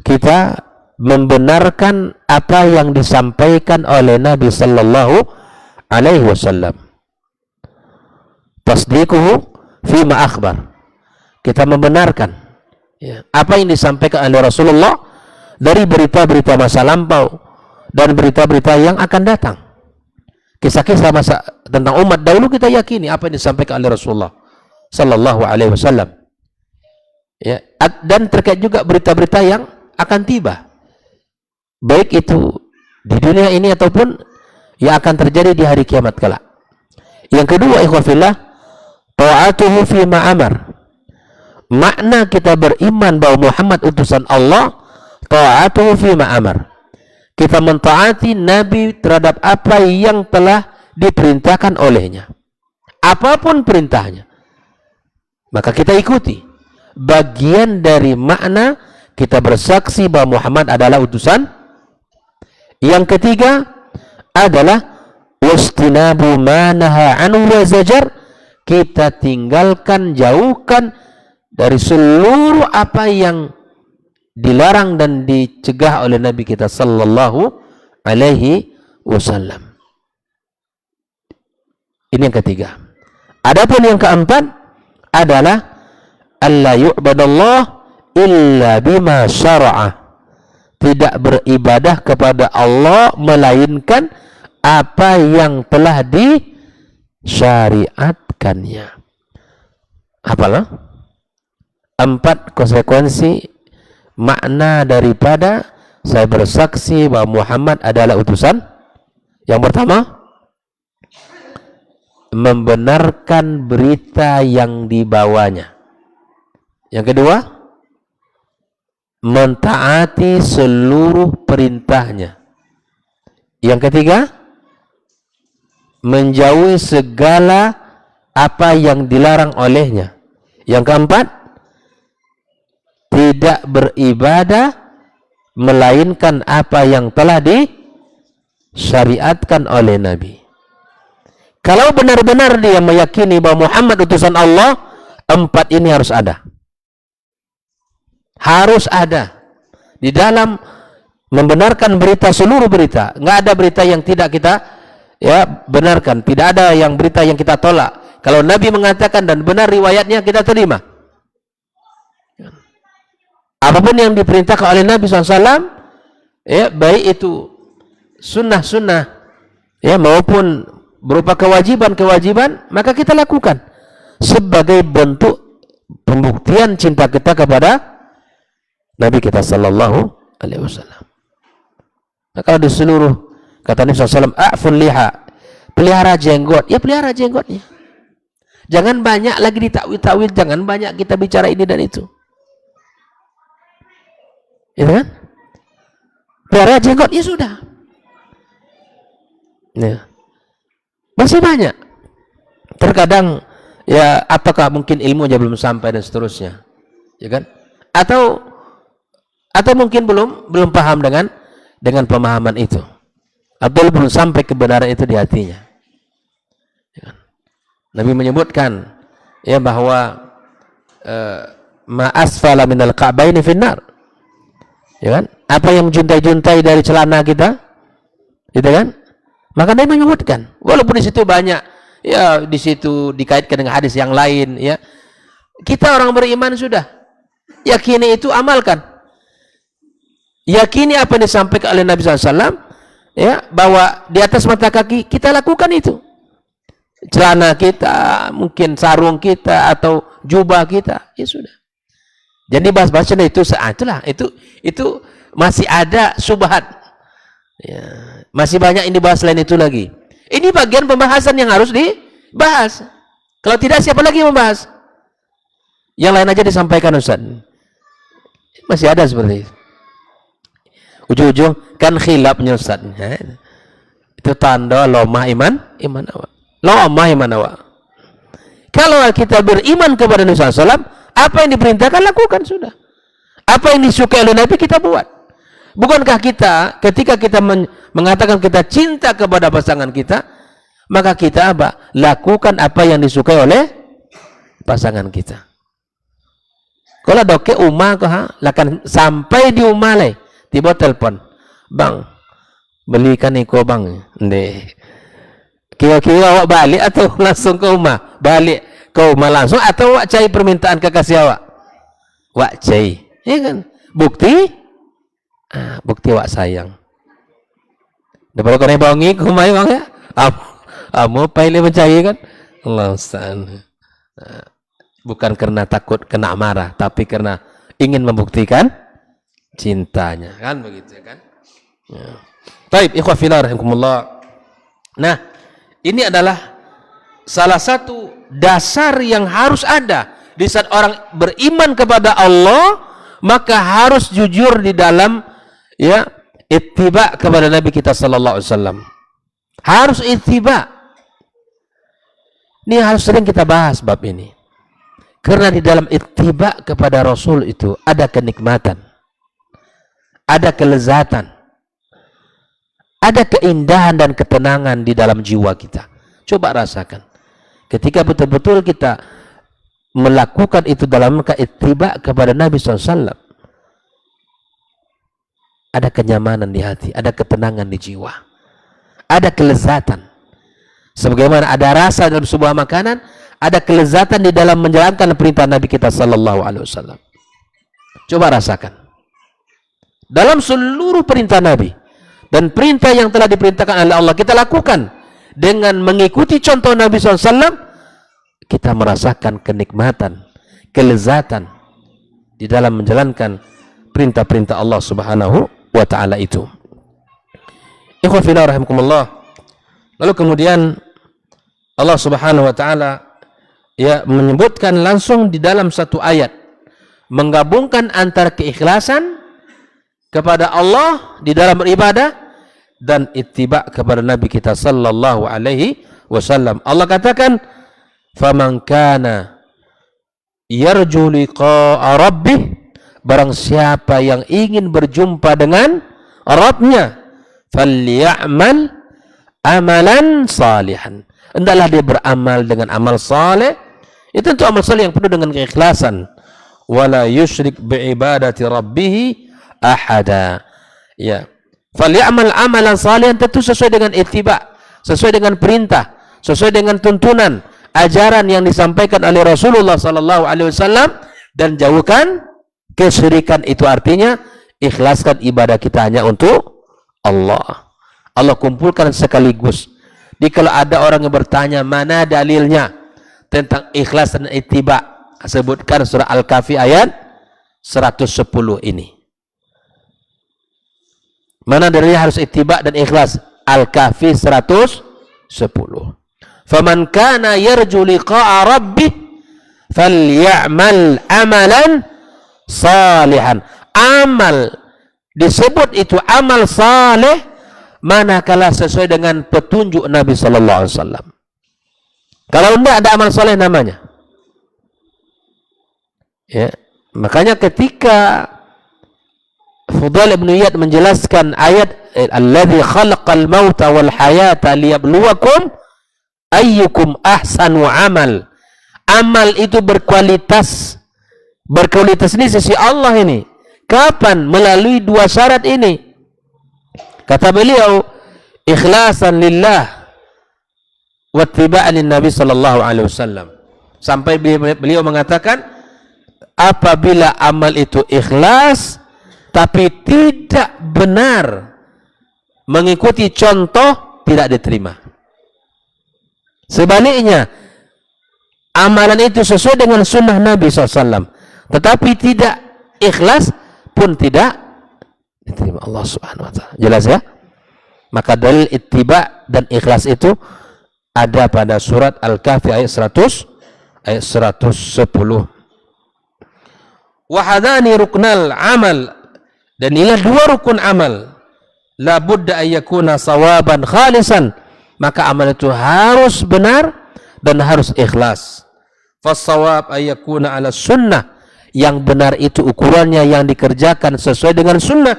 Kita membenarkan apa yang disampaikan oleh Nabi sallallahu alaihi wasallam. Tasdiquhu fima akhbar. Kita membenarkan ya, apa yang disampaikan oleh Rasulullah dari berita-berita masa lampau dan berita-berita yang akan datang. Kisah-kisah masa tentang umat dahulu kita yakini apa yang disampaikan oleh Rasulullah sallallahu alaihi wasallam. Ya, dan terkait juga berita-berita yang akan tiba. Baik itu di dunia ini ataupun yang akan terjadi di hari kiamat kelak. Yang kedua, ikhwan fillah, ta'atuhu fi ma amar. Makna kita beriman bahwa Muhammad utusan Allah, ta'atuhu fi ma amar. Kita mentaati Nabi terhadap apa yang telah diperintahkan olehnya. Apapun perintahnya, maka kita ikuti. Bagian dari makna kita bersaksi bahwa Muhammad adalah utusan. Yang ketiga, adalah wastinabu ma naha anhu wa zajar, kita tinggalkan, jauhkan dari seluruh apa yang dilarang dan dicegah oleh Nabi kita sallallahu alaihi wasallam. Ini yang ketiga. Adapun yang keempat adalah alla yu'badallah illa bima syara'a. Tidak beribadah kepada Allah melainkan apa yang telah disyariatkannya. Apalah? 4 konsekuensi makna daripada saya bersaksi bahwa Muhammad adalah utusan. Yang pertama, membenarkan berita yang dibawanya. Yang kedua, mentaati seluruh perintahnya. Yang ketiga, menjauhi segala apa yang dilarang olehnya. Yang keempat, tidak beribadah melainkan apa yang telah disyariatkan oleh Nabi. Kalau benar-benar dia meyakini bahwa Muhammad utusan Allah, 4 ini harus ada. Harus ada di dalam membenarkan berita, seluruh berita. Nggak ada berita yang tidak kita benarkan. Tidak ada yang berita yang kita tolak. Kalau Nabi mengatakan dan benar riwayatnya, kita terima. Apapun yang diperintahkan oleh Nabi SAW, baik itu sunnah-sunnah, maupun berupa kewajiban-kewajiban, maka kita lakukan sebagai bentuk pembuktian cinta kita kepada Nabi kita sallallahu alaihi wasallam. Nah, kalau di seluruh, kata Nabi SAW, a'ful liha, pelihara jenggot, ya pelihara jenggotnya. Jangan banyak lagi ditakwil-takwil, jangan banyak kita bicara ini dan itu. Ya kan? Pelihara jenggot, ya sudah. Ya. Masih banyak. Terkadang ya, apakah mungkin ilmunya belum sampai dan seterusnya. Ya kan? Atau mungkin belum paham dengan pemahaman itu, atau belum sampai kebenaran itu di hatinya. Ya kan? Nabi menyebutkan bahwa ma asfala minal ka'baini finnar. Ya kan? Apa yang juntai-juntai dari celana kita, gitu kan? Maka Nabi menyebutkan, walaupun di situ banyak, di situ dikaitkan dengan hadis yang lain, kita orang beriman sudah yakini itu, amalkan. Yakini apa yang disampaikan oleh Nabi SAW, bahwa di atas mata kaki kita lakukan itu. Celana kita, mungkin sarung kita atau jubah kita, ya sudah. Jadi bahas-bahas itu masih ada subhat. Ya, masih banyak ini dibahas selain itu lagi. Ini bagian pembahasan yang harus dibahas. Kalau tidak, siapa lagi yang membahas? Yang lain aja disampaikan, Ustaz. Masih ada seperti itu. Ujung-ujung kan khilafnya, Ustaz. Itu tanda lemah iman awak. Lemah iman awak. Kalau kita beriman kepada Nabi SAW, apa yang diperintahkan lakukan sudah. Apa yang disukai oleh Nabi kita buat. Bukankah kita ketika kita mengatakan kita cinta kepada pasangan kita, maka kita lakukan apa yang disukai oleh pasangan kita. Kalau doke umah lakan sampai di umah leh, tiba telepon, bang, belikan iko bang, kira-kira awak balik atau langsung ke rumah, balik ke rumah langsung atau awak cari permintaan kekasih awak, awak cari, ya kan, bukti awak sayang. Daripada kau bangi ke rumah bang ya, amu pilih mencari kan, Allah Ustaz. Bukan karena takut kena marah, tapi karena ingin membuktikan cintanya, kan begitu kan? Ya. Baik, ikhwah fillah rahimakumullah. Nah, ini adalah salah satu dasar yang harus ada di saat orang beriman kepada Allah, maka harus jujur di dalam ittiba kepada Nabi kita sallallahu alaihi wasallam. Harus ittiba. Ini harus sering kita bahas bab ini. Karena di dalam ittiba kepada Rasul itu ada kenikmatan, ada kelezatan, Ada keindahan dan ketenangan di dalam jiwa kita. Coba rasakan. Ketika betul-betul kita melakukan itu dalam rangka ittiba kepada Nabi SAW. Ada kenyamanan di hati, ada ketenangan di jiwa. Ada kelezatan. Sebagaimana ada rasa dalam sebuah makanan, ada kelezatan di dalam menjalankan perintah Nabi kita SAW. Coba rasakan. Dalam seluruh perintah Nabi, dan perintah yang telah diperintahkan oleh Allah kita lakukan dengan mengikuti contoh Nabi SAW, kita merasakan kenikmatan, kelezatan di dalam menjalankan perintah-perintah Allah Subhanahu wa Ta'ala itu. Ikhwan fillah rahimakumullah. Lalu kemudian Allah Subhanahu wa Ta'ala menyebutkan langsung di dalam satu ayat, menggabungkan antara keikhlasan kepada Allah di dalam beribadah dan ittiba kepada Nabi kita sallallahu alaihi wasallam. Allah katakan, "Faman kana yarju liqa'a rabbih," barang siapa yang ingin berjumpa dengan Rabbnya, "falya'mal amalan salihan." Hendaklah dia beramal dengan amal saleh. Itu tentu amal saleh yang penuh dengan keikhlasan. Wala yusyrik bi'ibadati rabbih ahada. Ya. Falyamal amalan salihan, tentu sesuai dengan ittiba, sesuai dengan perintah, sesuai dengan tuntunan, ajaran yang disampaikan oleh Rasulullah sallallahu alaihi wasallam, dan jauhkan kesyirikan. Itu artinya ikhlaskan ibadah kita hanya untuk Allah. Allah kumpulkan sekaligus. Jadi kalau ada orang yang bertanya mana dalilnya tentang ikhlas dan ittiba, sebutkan surah Al-Kahfi ayat 110 ini. Mana dalilnya harus ittiba dan ikhlas? Al-Kahfi 110. Faman kana yarju liqa'a rabbih falyamal amalan salihan. Amal disebut itu amal saleh manakala sesuai dengan petunjuk Nabi sallallahu alaihi wasallam. Kalau tidak ada amal saleh namanya. Ya, makanya ketika Fudail bin Iyad menjelaskan ayat alladzi khalaqal mauta wal hayata liyabluwakum ayyukum ahsanu amal. Amal itu berkualitas ini sisi Allah ini. Kapan? Melalui dua syarat ini. Kata beliau, ikhlasan lillah wa ittiba'an Nabi sallallahu alaihi wasallam. Sampai beliau mengatakan, apabila amal itu ikhlas tapi tidak benar mengikuti contoh, tidak diterima. Sebaliknya, amalan itu sesuai dengan sunnah Nabi SAW, tetapi tidak ikhlas pun tidak diterima Allah Subhanahu wa Ta'ala. Jelas ya? Maka dalil ittiba dan ikhlas itu ada pada surat Al-Kahfi ayat 110. Wahadani ruknal amal, dan inilah dua rukun amal. La budda ayyakuna sawaban khalisan, maka amal itu harus benar dan harus ikhlas. Fas-sawab ayyakuna ala sunnah, yang benar itu ukurannya yang dikerjakan sesuai dengan sunnah.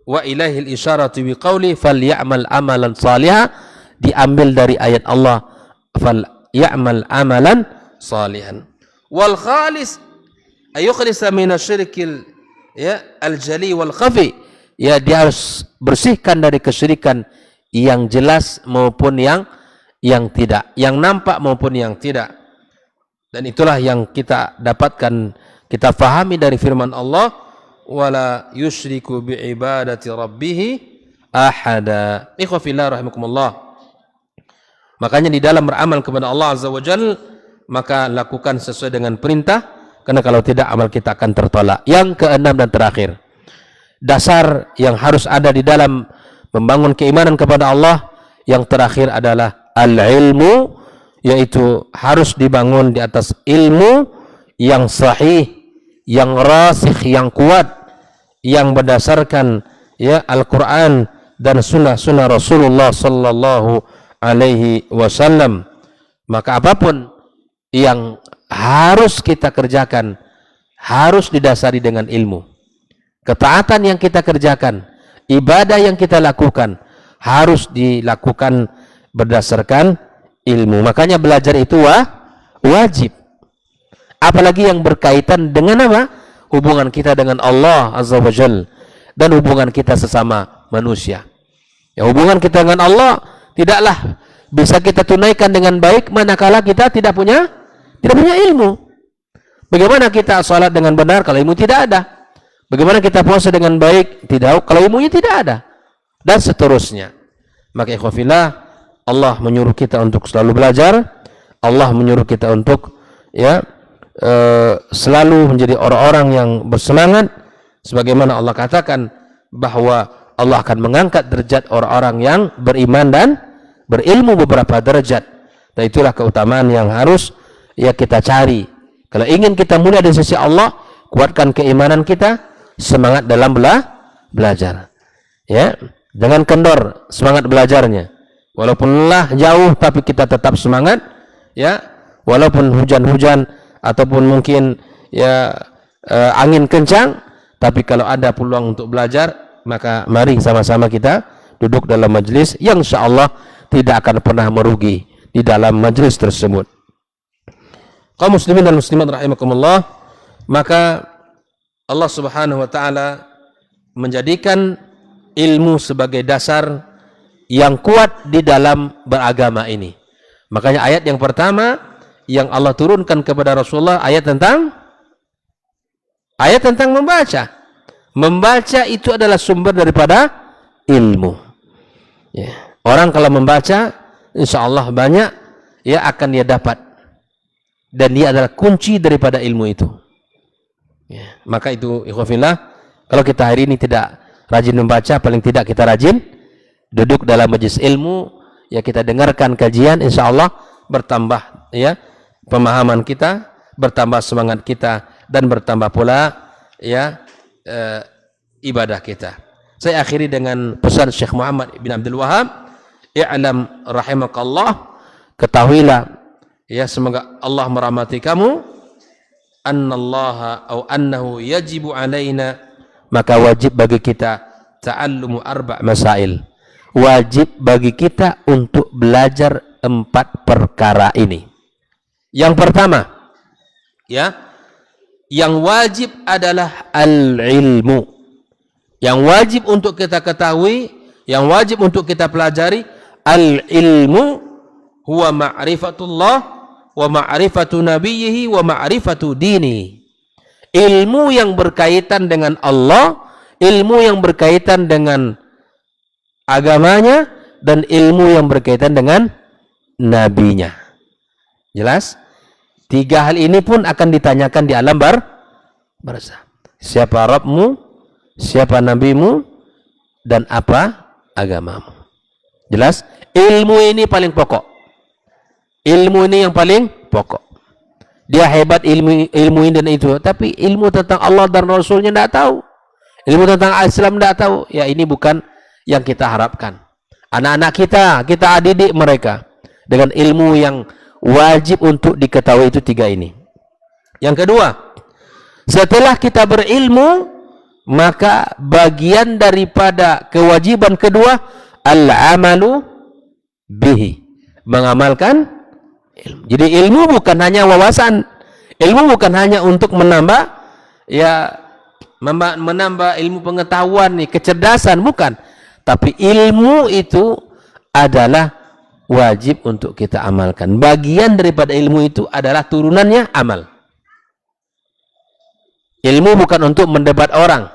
Wa ilaihil isyaratu biqauli falyamal amalan salihah, diambil dari ayat Allah falyamal amalan salihan. Wal khalis ayukhlisa minasyirkil al-jali wal khafi, dia harus bersihkan dari kesyirikan yang jelas maupun yang tidak, yang nampak maupun yang tidak. Dan itulah yang kita dapatkan, kita fahami dari firman Allah, wala yusyriku bi ibadati rabbih ahada. Ikhwa fillah rahimakumullah. Makanya di dalam beramal kepada Allah Azza wa Jalla, maka lakukan sesuai dengan perintah, karena kalau tidak amal kita akan tertolak. Yang keenam dan terakhir, dasar yang harus ada di dalam membangun keimanan kepada Allah, yang terakhir adalah al-ilmu, yaitu harus dibangun di atas ilmu yang sahih, yang rasikh, yang kuat, yang berdasarkan Al-Quran dan sunnah Rasulullah sallallahu alaihi wasallam. Maka apapun yang harus kita kerjakan harus didasari dengan ilmu. Ketaatan yang kita kerjakan, ibadah yang kita lakukan harus dilakukan berdasarkan ilmu. Makanya belajar itu wajib. Apalagi yang berkaitan dengan apa? Hubungan kita dengan Allah Azza wa Jalla dan hubungan kita sesama manusia. Ya, hubungan kita dengan Allah tidaklah bisa kita tunaikan dengan baik manakala kita tidak punya ilmu. Bagaimana kita salat dengan benar kalau ilmu tidak ada? Bagaimana kita puasa dengan baik kalau ilmunya tidak ada? Dan seterusnya. Maka ikhwafillah, Allah menyuruh kita untuk selalu belajar. Allah menyuruh kita untuk selalu menjadi orang-orang yang bersemangat, sebagaimana Allah katakan bahwa Allah akan mengangkat derajat orang-orang yang beriman dan berilmu beberapa derajat. Dan itulah keutamaan yang harus kita cari. Kalau ingin kita mulia di sisi Allah, kuatkan keimanan kita, semangat dalam belajar. Ya, jangan kendor semangat belajarnya. Walaupun lelah jauh, tapi kita tetap semangat. Ya, walaupun hujan-hujan ataupun mungkin angin kencang, tapi kalau ada peluang untuk belajar, maka mari sama-sama kita duduk dalam majlis yang insyaallah tidak akan pernah merugi di dalam majlis tersebut. Kaum muslimin dan muslimat rahimakumullah, maka Allah Subhanahu wa taala menjadikan ilmu sebagai dasar yang kuat di dalam beragama ini. Makanya ayat yang pertama yang Allah turunkan kepada Rasulullah ayat tentang membaca. Membaca itu adalah sumber daripada ilmu. Ya. Orang kalau membaca, insyaallah banyak akan dia dapat. Dan dia adalah kunci daripada ilmu itu. Ya. Maka itu ikhwafillah, kalau kita hari ini tidak rajin membaca, paling tidak kita rajin duduk dalam majlis ilmu, kita dengarkan kajian, insyaallah bertambah pemahaman kita, bertambah semangat kita, dan bertambah pula ibadah kita. Saya akhiri dengan pesan Syekh Muhammad bin Abdul Wahab, i'lam rahimakallah, ketahuilah semoga Allah merahmati kamu, annahu yajibu alaina, maka wajib bagi kita ta'allumu arba' masail, wajib bagi kita untuk belajar 4 perkara ini. Yang pertama, yang wajib adalah al-ilmu. Yang wajib untuk kita ketahui, yang wajib untuk kita pelajari, al-ilmu huwa ma'rifatullah wa ma'rifatu nabiyhi wa ma'rifatu dini. Ilmu yang berkaitan dengan Allah, ilmu yang berkaitan dengan agamanya, dan ilmu yang berkaitan dengan nabinya. Jelas? 3 hal ini pun akan ditanyakan di alam barzah. Siapa Rabbmu, siapa nabimu, dan apa agamamu. Jelas? Ilmu ini paling pokok. Ilmu ini yang paling pokok. Dia hebat ilmu ini dan itu, tapi ilmu tentang Allah dan Rasulnya tidak tahu. Ilmu tentang Islam tidak tahu. Ya, ini bukan yang kita harapkan. Anak-anak kita didik mereka dengan ilmu yang wajib untuk diketahui, itu 3 ini. Yang kedua, setelah kita berilmu, maka bagian daripada kewajiban kedua, al-amalu bihi, mengamalkan ilmu. Jadi ilmu bukan hanya wawasan, ilmu bukan hanya untuk menambah ilmu pengetahuan kecerdasan, bukan. Tapi ilmu itu adalah wajib untuk kita amalkan. Bagian daripada ilmu itu adalah turunannya amal. Ilmu bukan untuk mendebat orang.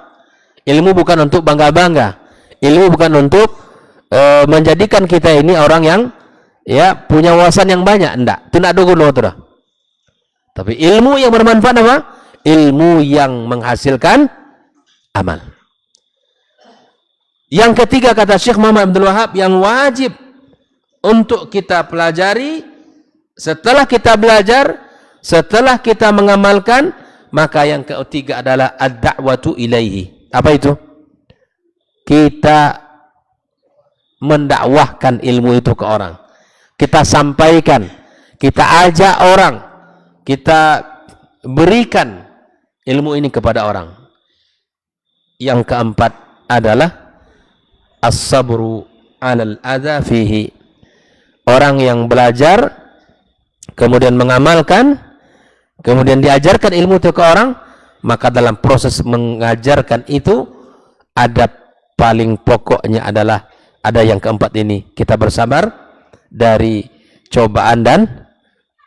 Ilmu bukan untuk bangga-bangga. Ilmu bukan untuk menjadikan kita ini orang yang punya wawasan yang banyak. Enggak. Itu enggak dulu tuh. Tapi ilmu yang bermanfaat apa? Ilmu yang menghasilkan amal. Yang ketiga, kata Syekh Muhammad Abdul Wahab, yang wajib untuk kita pelajari setelah kita belajar, setelah kita mengamalkan, maka yang ketiga adalah ad-da'watu ilaihi. Apa itu? Kita mendakwahkan ilmu itu ke orang. Kita sampaikan, kita ajak orang, kita berikan ilmu ini kepada orang. Yang keempat adalah as-sabru 'alal adza fihi. Orang yang belajar kemudian mengamalkan, kemudian diajarkan ilmu itu ke orang, maka dalam proses mengajarkan itu adab paling pokoknya adalah ada yang keempat ini, kita bersabar dari cobaan dan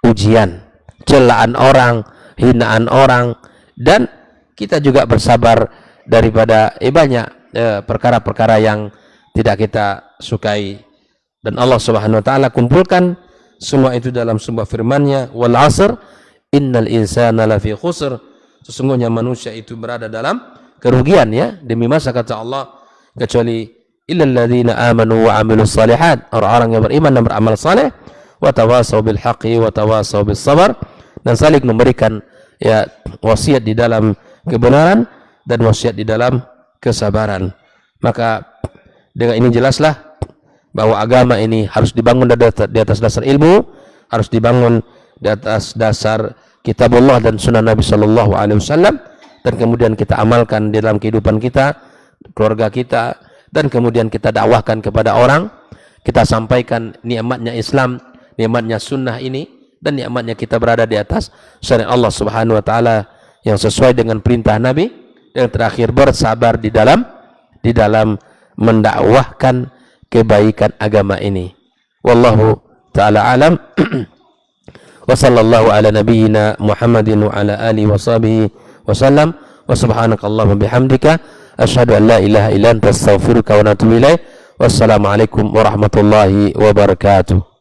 ujian, celaan orang, hinaan orang, dan kita juga bersabar daripada banyak perkara-perkara yang tidak kita sukai. Dan Allah Subhanahu wa taala kumpulkan semua itu dalam sebuah firman-Nya, wal 'asr innal insana lafi khusr. Sesungguhnya manusia itu berada dalam kerugian, ya, demi masa, kata Allah, kecuali illal ladzina amanu wa 'amilus shalihat, orang-orang yang beriman dan beramal saleh, wa tawassaw bil haqqi wa tawassaw bis sabr, dan saling memberikan ya wasiat di dalam kebenaran dan wasiat di dalam kesabaran. Maka dengan ini jelaslah bahwa agama ini harus dibangun di atas dasar ilmu, harus dibangun di atas dasar kitabullah dan sunnah Nabi sallallahu alaihi wasallam, dan kemudian kita amalkan di dalam kehidupan kita, keluarga kita, dan kemudian kita dakwahkan kepada orang, kita sampaikan nikmatnya Islam, nikmatnya sunnah ini, dan nikmatnya kita berada di atas syariat Allah Subhanahu wa taala yang sesuai dengan perintah Nabi, dan terakhir bersabar di dalam mendakwahkan kebaikan agama ini. Wallahu ta'ala alam. Wa sallallahu ala nabiyyina Muhammadin wa ala alihi wa sahbihi wa sallam. Wa subhanakallahumma bihamdika asyhadu an la ilaha illa anta astaghfiruka wa atubu ilaik. Wassalamu alaikum warahmatullahi wabarakatuh.